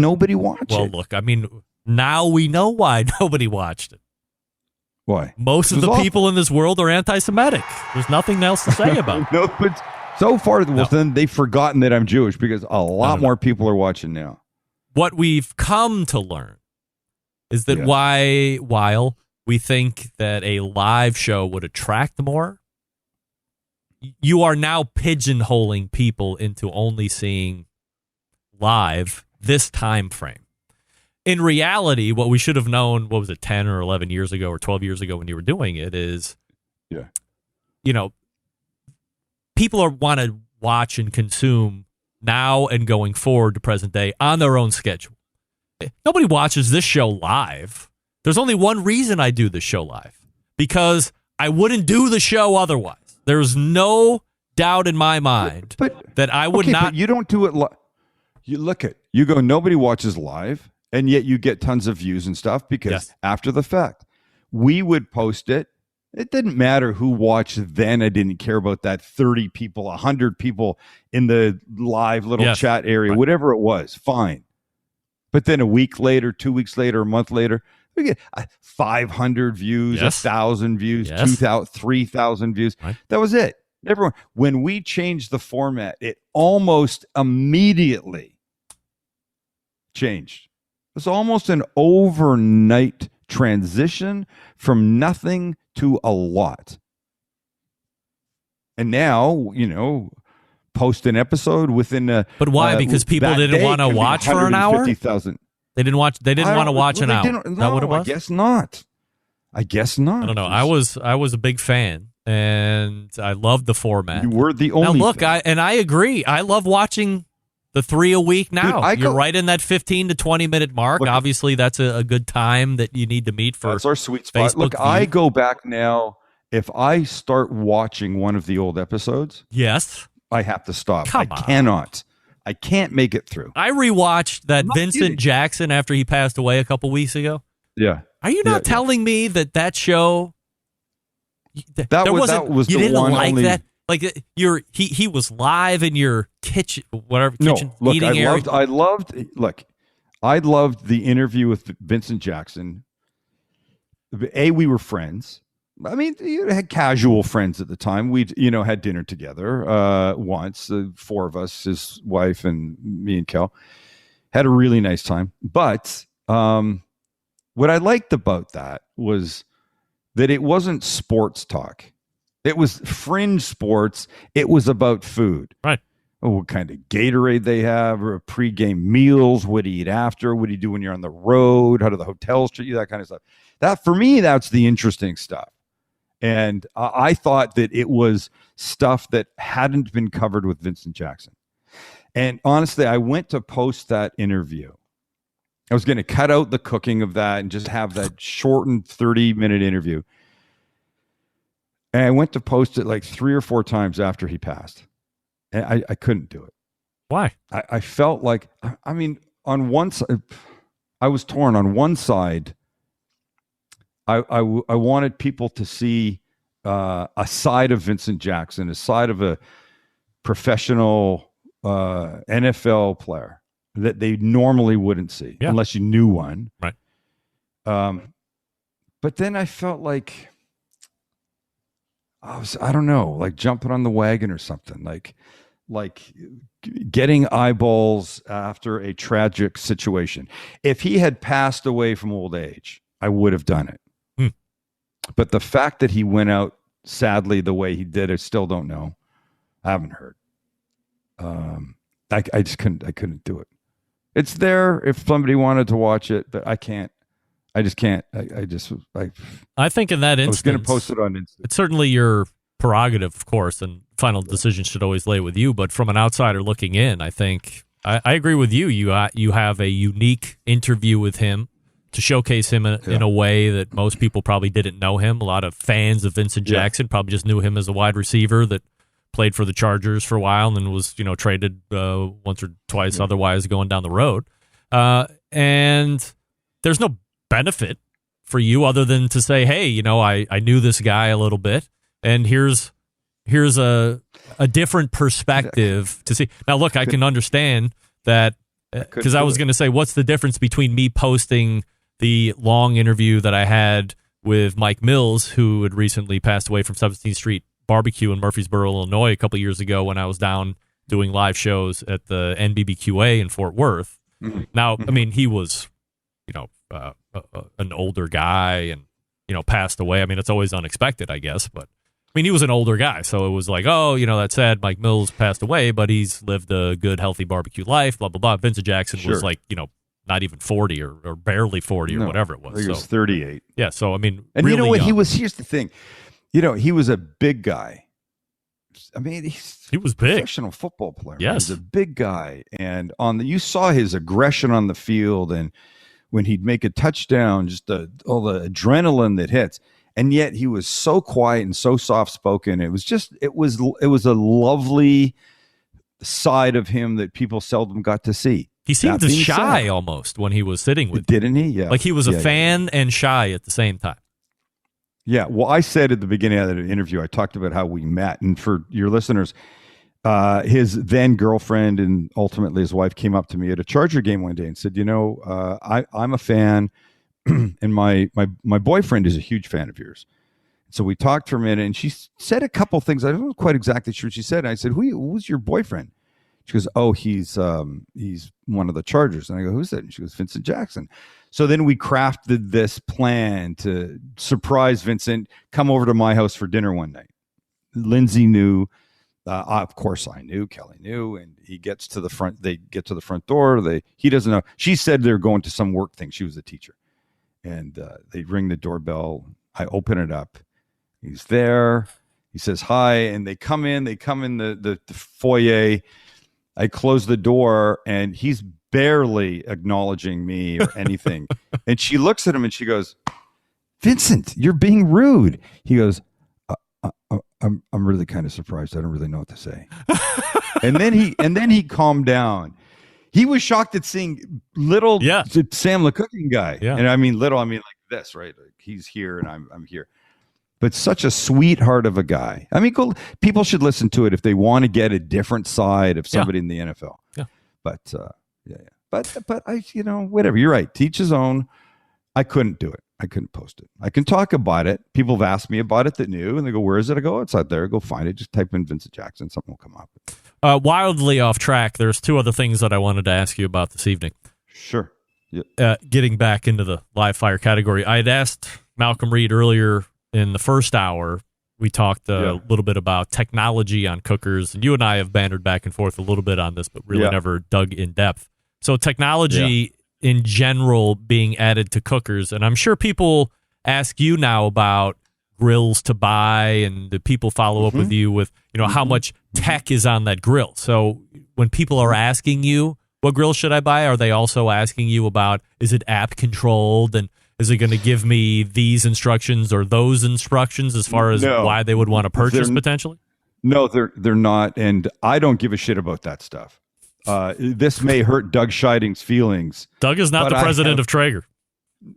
Well, look, I mean, now we know why nobody watched it. Why? Most of the people in this world are anti-Semitic. There's nothing else to say about it. No, but so far, then they've forgotten that I'm Jewish because a lot more people are watching now. What we've come to learn is that while we think that a live show would attract more, you are now pigeonholing people into only seeing live this time frame. In reality, what we should have known, 10 or 11 years ago or 12 years ago when you were doing it is, people want to watch and consume now and going forward to present day on their own schedule. Nobody watches this show live. There's only one reason I do this show live, because I wouldn't do the show otherwise. There's no doubt in my mind that I would not. But you don't do it live. You go, nobody watches live, and yet you get tons of views and stuff because after the fact, we would post it. It didn't matter who watched then. I didn't care about that 30 people, 100 people in the live little chat area, whatever it was, fine. But then a week later, 2 weeks later, a month later, we get 500 views, 1,000 views, 2,000, 3,000 views. Right. That was it. Everyone. When we changed the format, it almost immediately changed. It was almost an overnight transition from nothing to a lot. And now, post an episode within a. But why? Because people didn't want to watch for an hour? 50,000. They didn't want to watch an hour. Is that what it was? I guess not. I don't know. I was a big fan, and I loved the format. You were the only. Now look, I agree. I love watching the 3 a week now. Dude, you're right in that 15 to 20 minute mark. Look, obviously, that's a good time that you need to meet for. That's our sweet spot. Facebook look, view. I go back now. If I start watching one of the old episodes, I have to stop. Cannot. I can't make it through. I rewatched that Vincent Jackson after he passed away a couple weeks ago. Yeah. Are you not telling me that show? That was you the didn't one like only, that. Like he was live in your kitchen, kitchen look, eating area. I loved the interview with Vincent Jackson. We were friends. I mean, you had casual friends at the time. We, had dinner together once. The four of us, his wife and me and Kel, had a really nice time. But what I liked about that was that it wasn't sports talk. It was fringe sports. It was about food. Right. What kind of Gatorade they have, or pre-game meals, what do you eat after, what do you do when you're on the road, how do the hotels treat you, that kind of stuff. That, for me, that's the interesting stuff. And I thought that it was stuff that hadn't been covered with Vincent Jackson. And honestly, I went to post that interview. I was going to cut out the cooking of that and just have that shortened 30-minute interview. And I went to post it like 3 or 4 times after he passed. And I couldn't do it. Why? I felt like, on one side, I was torn. On one side, I wanted people to see a side of Vincent Jackson, a side of a professional NFL player that they normally wouldn't see unless you knew one. Right. But then I felt like I don't know, like jumping on the wagon or something, like getting eyeballs after a tragic situation. If he had passed away from old age, I would have done it. But the fact that he went out sadly the way he did, I still don't know. I haven't heard. I just couldn't do it. It's there if somebody wanted to watch it, but I can't. I just can't. I think in that instance, I was going to post it on Instagram. It's certainly your prerogative, of course, and final decision should always lay with you. But from an outsider looking in, I think I agree with you. You have a unique interview with him to showcase him in a way that most people probably didn't know him. A lot of fans of Vincent Jackson probably just knew him as a wide receiver that played for the Chargers for a while and then was traded once or twice otherwise going down the road. And there's no benefit for you other than to say, hey, I knew this guy a little bit, and here's a different perspective to see. Now, look, I can understand that because I was going to say, what's the difference between me posting the long interview that I had with Mike Mills, who had recently passed away from 17th Street Barbecue in Murfreesboro, Illinois, a couple of years ago when I was down doing live shows at the NBBQA in Fort Worth. Mm-hmm. Now, he was, an older guy and, passed away. It's always unexpected, I guess, but mean, he was an older guy, so it was like, oh, that's sad. Mike Mills passed away, but he's lived a good, healthy barbecue life, blah, blah, blah. Vincent Jackson was like, not even 40 or barely 40 or whatever it was. I think he was 38. Yeah, so, I mean, and really you know what? young. Here's the thing. He was a big guy. I mean, he was big. Professional football player. Yes. He was a big guy. And you saw his aggression on the field, and when he'd make a touchdown, just all the adrenaline that hits. And yet he was so quiet and so soft-spoken. It was a lovely side of him that people seldom got to see. He seemed shy almost when he was sitting with you. Didn't he? Yeah. Like he was a fan and shy at the same time. Yeah. Well, I said at the beginning of the interview, I talked about how we met. And for your listeners, his then girlfriend and ultimately his wife came up to me at a Charger game one day and said, I'm a fan and my boyfriend is a huge fan of yours. So we talked for a minute and she said a couple things. I wasn't quite exactly sure what she said. I said, who's your boyfriend? She goes, oh, he's one of the Chargers. And I go, who's that? And she goes, Vincent Jackson. So then we crafted this plan to surprise Vincent, come over to my house for dinner one night. Lindsay knew. Of course I knew. Kelly knew. And he gets to the front. They get to the front door. He doesn't know. She said they're going to some work thing. She was a teacher. And they ring the doorbell. I open it up. He's there. He says hi. And they come in. The foyer. I close the door and he's barely acknowledging me or anything. And she looks at him and she goes, Vincent, you're being rude. He goes, I'm really kind of surprised. I don't really know what to say. and then he calmed down. He was shocked at seeing little Sam the cooking guy. Yeah. And I mean little, I mean like this, right? Like he's here and I'm here. But such a sweetheart of a guy. I mean, people should listen to it if they want to get a different side of somebody in the NFL. Yeah. But But I, whatever. You're right. Teach his own. I couldn't do it. I couldn't post it. I can talk about it. People have asked me about it that knew, and they go, "Where is it?" I go, "Oh, it's out there. Go find it. Just type in Vincent Jackson. Something will come up." Wildly off track. There's two other things that I wanted to ask you about this evening. Sure. Yeah. Getting back into the live fire category, I had asked Malcolm Reed earlier in the first hour. We talked a little bit about technology on cookers, and you and I have bantered back and forth a little bit on this, but really never dug in depth. So technology in general being added to cookers, and I'm sure people ask you now about grills to buy, and the people follow up with you with, how much tech is on that grill. So when people are asking you, what grill should I buy? Are they also asking you about, is it app controlled, and is it going to give me these instructions or those instructions as far as why they would want to purchase potentially? No, they're not, and I don't give a shit about that stuff. This may hurt Doug Scheiding's feelings. Doug is not the president of Traeger.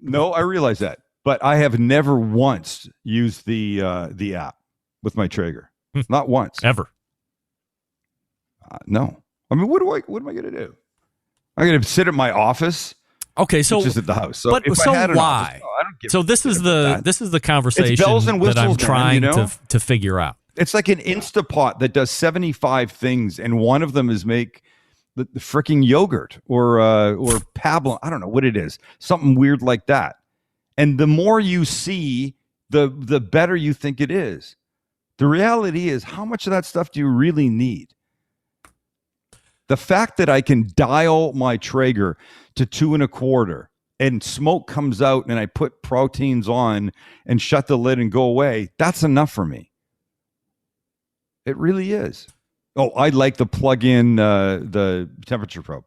No, I realize that, but I have never once used the app with my Traeger. Not once, ever. No, I mean, what am I going to do? I'm going to sit at my office. Okay, so just at the house. So, but if so I had an why? Office, I don't give so this is the conversation bells and whistles, that I'm trying man, to figure out. It's like an Instapot that does 75 things, and one of them is make the freaking yogurt or pablum. I don't know what it is. Something weird like that. And the more you see, the better you think it is. The reality is, how much of that stuff do you really need? The fact that I can dial my Traeger to 2.25 and smoke comes out and I put proteins on and shut the lid and go away, that's enough for me. It really is. Oh, I like the plug-in the temperature probe.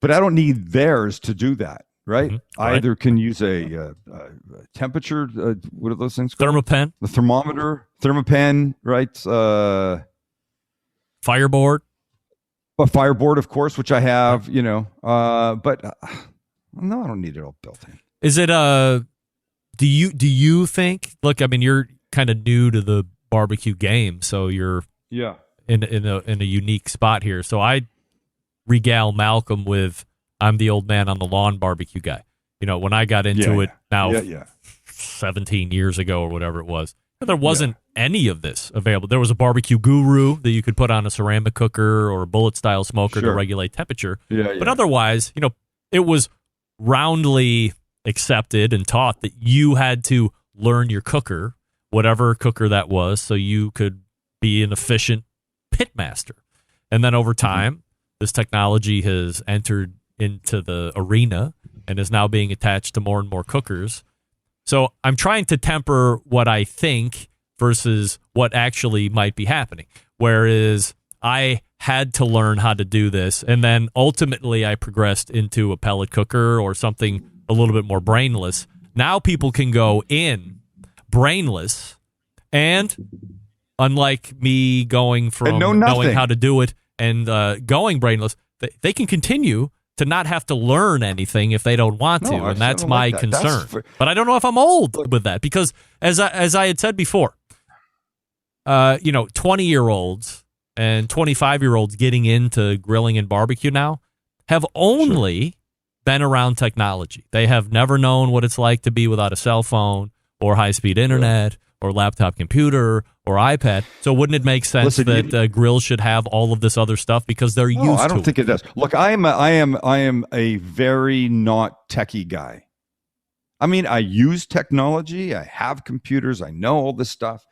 But I don't need theirs to do that, right? I either can use a temperature, what are those things called? Thermopen. The thermopen, right? Fireboard. A Fireboard, of course, which I have, but no, I don't need it all built in. Is it do you think, look, I mean, you're kind of new to the barbecue game, so you're in a unique spot here. So I regale Malcolm with, I'm the old man on the lawn barbecue guy. When I got into it now 17 years ago or whatever it was, there wasn't any of this available. There was a BBQ Guru that you could put on a ceramic cooker or a bullet style smoker to regulate temperature. But otherwise, it was roundly accepted and taught that you had to learn your cooker, whatever cooker that was so you could be an efficient pit master. And then over time, this technology has entered into the arena and is now being attached to more and more cookers. So I'm trying to temper what I think versus what actually might be happening. Whereas I had to learn how to do this, and then ultimately I progressed into a pellet cooker or something a little bit more brainless. Now people can go in brainless, and unlike me going from knowing how to do it and going brainless, they can continue to not have to learn anything if they don't want to, and that's my concern. But I don't know if I'm old with that, because as I had said before, 20-year-olds and 25-year-olds getting into grilling and barbecue now have only been around technology. They have never known what it's like to be without a cell phone or high-speed internet or laptop computer or iPad. So wouldn't it make sense that grills should have all of this other stuff because they're used to it? I don't think it does. Look, I am a very not techie guy. I mean, I use technology. I have computers. I know all this stuff.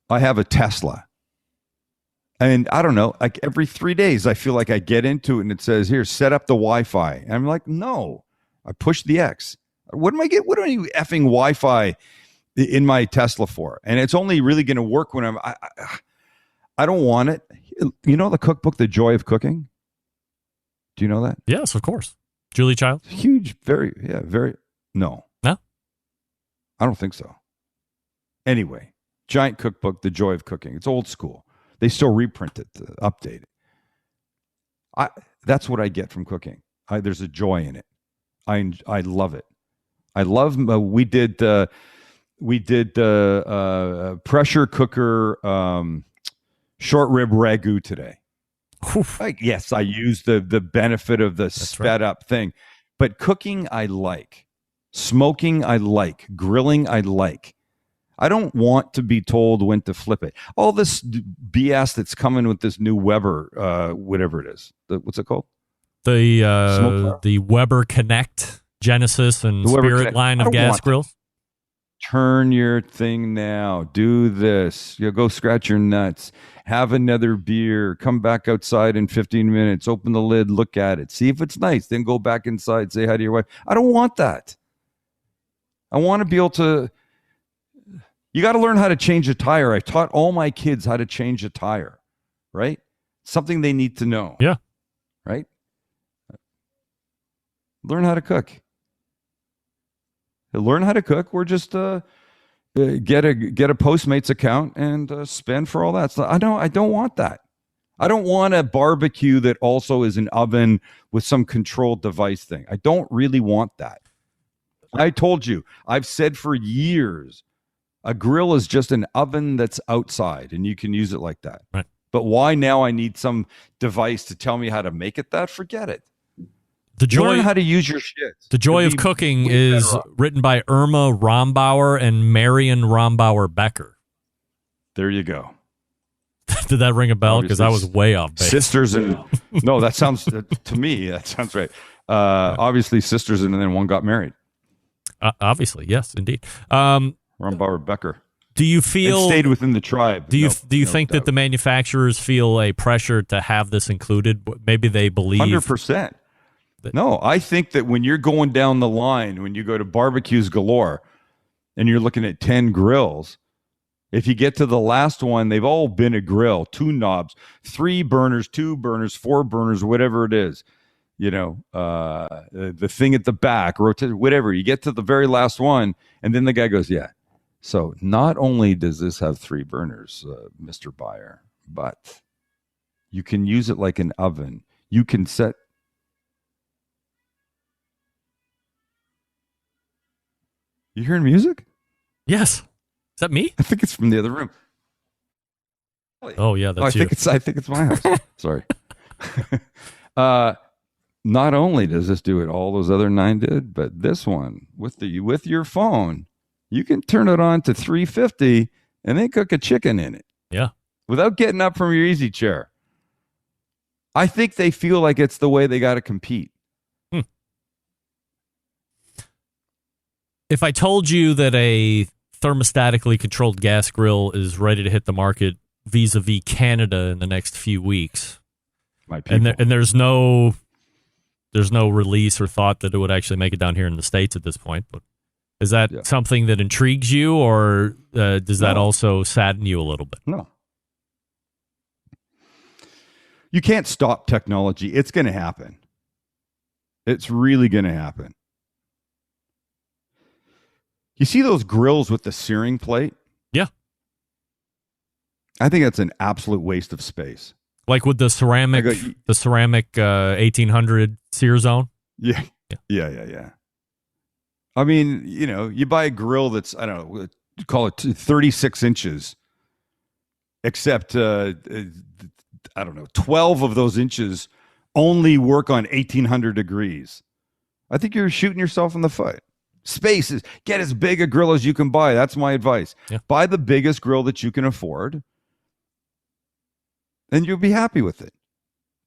I have a Tesla. And I don't know, like every 3 days, I feel like I get into it and it says, here, set up the Wi-Fi. And I'm like, no. I push the X. What am I effing Wi-Fi in my Tesla for? And it's only really going to work when I don't want it. You know the cookbook, The Joy of Cooking? Do you know that? Yes, of course. Julie Childs? Huge, very. No. No? I don't think so. Anyway, giant cookbook, The Joy of Cooking. It's old school. They still reprint it, update it. That's what I get from cooking. There's a joy in it. I love it. I love. We did pressure cooker short rib ragu today. Yes, I used the benefit of the sped up thing, but cooking I like, smoking I like, grilling I like. I don't want to be told when to flip it. All this BS that's coming with this new Weber, whatever it is. What's it called? The Weber Connect Genesis and Spirit line of gas grills. Turn your thing now. Do this. Go scratch your nuts. Have another beer. Come back outside in 15 minutes. Open the lid. Look at it. See if it's nice. Then go back inside. Say hi to your wife. I don't want that. I want to be able to... You got to learn how to change a tire. I taught all my kids how to change a tire, right? Something they need to know. Yeah. Right? Learn how to cook. Learn how to cook. We're just get a Postmates account and spend for all that. So I don't want that. I don't want a barbecue that also is an oven with some controlled device thing. I don't really want that. I told you, I've said for years, a grill is just an oven that's outside, and you can use it like that. Right. But why now I need some device to tell me how to make it that? Forget it. Learn how to use your shit. The Joy of Cooking is written by Irma Rombauer and Marion Rombauer Becker. There you go. Did that ring a bell? Because I was way off base. Sisters and... No, that sounds... to me, that sounds right. Obviously, sisters, and then one got married. Obviously, yes, indeed. Rombauer Becker. Do you feel... And stayed within the tribe. Do you think that the manufacturers feel a pressure to have this included? Maybe they believe... 100%. No, I think that when you're going down the line, when you go to barbecues galore and you're looking at 10 grills, if you get to the last one, they've all been a grill, 2 knobs, 3 burners, 2 burners, 4 burners, whatever it is. The thing at the back, rotate, whatever. You get to the very last one, and then the guy goes, yeah. So not only does this have 3 burners, Mr. Buyer, but you can use it like an oven. You can set... You hearing music? Yes. Is that me? I think it's from the other room. Oh yeah, that's you. I think it's my house. Sorry. Not only does this do it all those other 9 did, but this one with your phone, you can turn it on to 350 and then cook a chicken in it. Yeah. Without getting up from your easy chair. I think they feel like it's the way they got to compete. If I told you that a thermostatically controlled gas grill is ready to hit the market vis-a-vis Canada in the next few weeks. And there's no release or thought that it would actually make it down here in the States at this point. But is that something that intrigues you, or does that also sadden you a little bit? No. You can't stop technology. It's going to happen. It's really going to happen. You see those grills with the searing plate? Yeah. I think that's an absolute waste of space. Like with the ceramic 1800 sear zone? Yeah. I mean, you buy a grill that's, I don't know, call it 36 inches, except, I don't know, 12 of those inches only work on 1800 degrees. I think you're shooting yourself in the foot. Spaces. Get as big a grill as you can buy. That's my advice. Yeah. Buy the biggest grill that you can afford, and you'll be happy with it.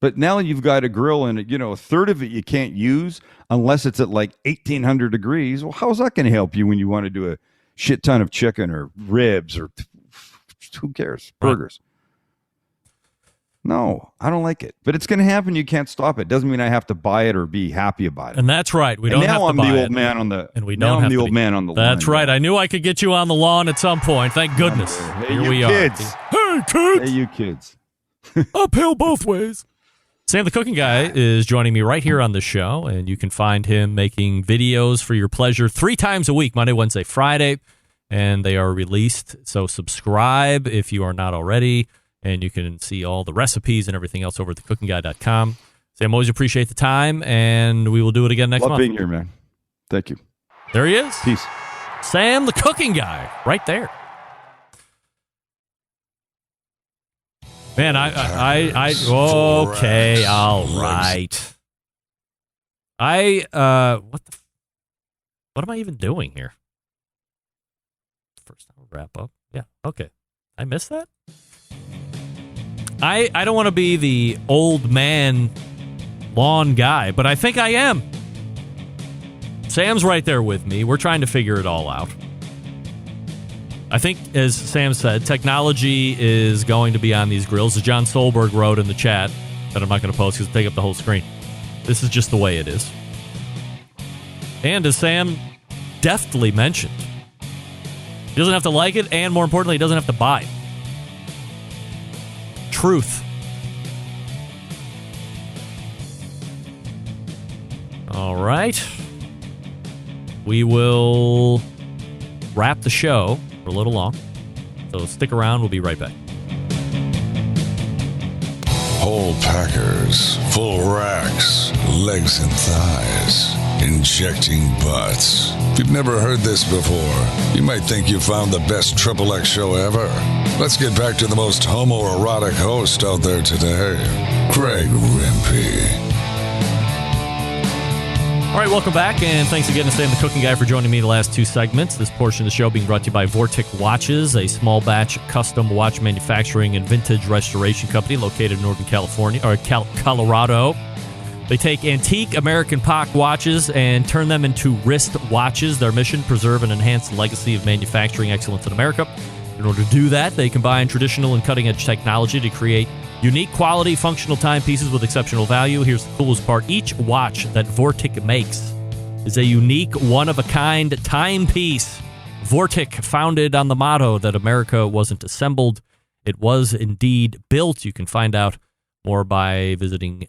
But now you've got a grill and, a third of it you can't use unless it's at like 1800 degrees. Well, how's that going to help you when you want to do a shit ton of chicken or ribs or who cares? Burgers. Right. No, I don't like it. But it's going to happen. You can't stop it. Doesn't mean I have to buy it or be happy about it. And that's right. We don't have to buy it. Now I'm the old man on the lawn. That's right. I knew I could get you on the lawn at some point. Thank goodness. Hey, here you we kids. are. Hey, kids. Hey, you kids. Uphill both ways. Sam the Cooking Guy is joining me right here on the show, and you can find him making videos for your pleasure 3 times a week, Monday, Wednesday, Friday, and they are released. So subscribe if you are not already, and you can see all the recipes and everything else over at thecookingguy.com. Sam, always appreciate the time, and we will do it again next month. Love being here, man. Thank you. There he is. Peace. Sam the Cooking Guy, right there. Man, okay, all right. What am I even doing here? First, I'll wrap up. Yeah, okay. I missed that? I don't want to be the old man lawn guy, but I think I am. Sam's right there with me. We're trying to figure it all out. I think, as Sam said, technology is going to be on these grills. As John Solberg wrote in the chat, that I'm not going to post because it'll take up the whole screen. This is just the way it is. And as Sam deftly mentioned, he doesn't have to like it, and more importantly, he doesn't have to buy it. Truth. All right. We will wrap the show. A little long, so stick around. We'll be right back. Whole packers, full racks, legs and thighs, injecting butts. If you've never heard this before, you might think you found the best XXX show ever. Let's get back to the most homoerotic host out there today, Greg Rempe. All right, welcome back, and thanks again to Sam the Cooking Guy for joining me in the last 2 segments. This portion of the show being brought to you by Vortic Watches, a small batch custom watch manufacturing and vintage restoration company located in Northern California, or Colorado. They take antique American Pock watches and turn them into wrist watches. Their mission, preserve and enhance the legacy of manufacturing excellence in America. In order to do that, they combine traditional and cutting-edge technology to create unique quality, functional timepieces with exceptional value. Here's the coolest part. Each watch that Vortic makes is a unique, one-of-a-kind timepiece. Vortic, founded on the motto that America wasn't assembled, it was indeed built. You can find out more by visiting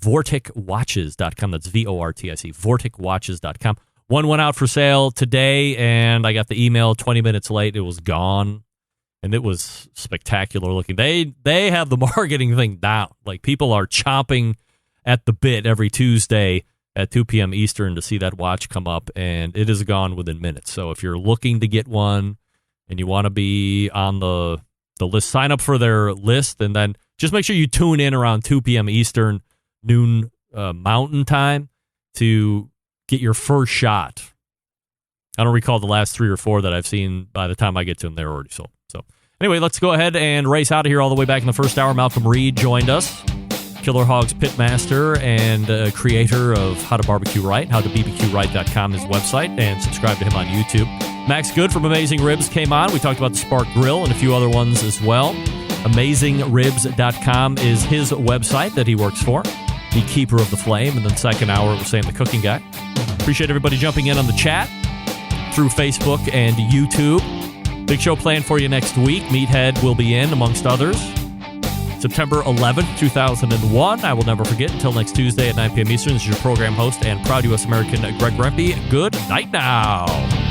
VorticWatches.com. That's VORTIC, VorticWatches.com. One went out for sale today, and I got the email 20 minutes late. It was gone. And it was spectacular looking. They have the marketing thing down. Like, people are chomping at the bit every Tuesday at 2 p.m. Eastern to see that watch come up, and it is gone within minutes. So if you're looking to get one and you want to be on the list, sign up for their list, and then just make sure you tune in around 2 p.m. Eastern, noon Mountain Time, to get your first shot. I don't recall the last 3 or 4 that I've seen. By the time I get to them, they're already sold. So anyway, let's go ahead and race out of here all the way back in the first hour. Malcolm Reed joined us, Killer Hogs pitmaster and creator of How to Barbecue Right. HowToBBQRight.com is his website, and subscribe to him on YouTube. Max Good from Amazing Ribs came on. We talked about the Spark Grill and a few other ones as well. AmazingRibs.com is his website that he works for. The keeper of the flame. And then second hour, we're saying the cooking guy. Appreciate everybody jumping in on the chat through Facebook and YouTube. Big show planned for you next week. Meathead will be in, amongst others. September 11th, 2001. I will never forget. Until next Tuesday at 9 p.m. Eastern, this is your program host and proud U.S. American Greg Rempe. Good night now.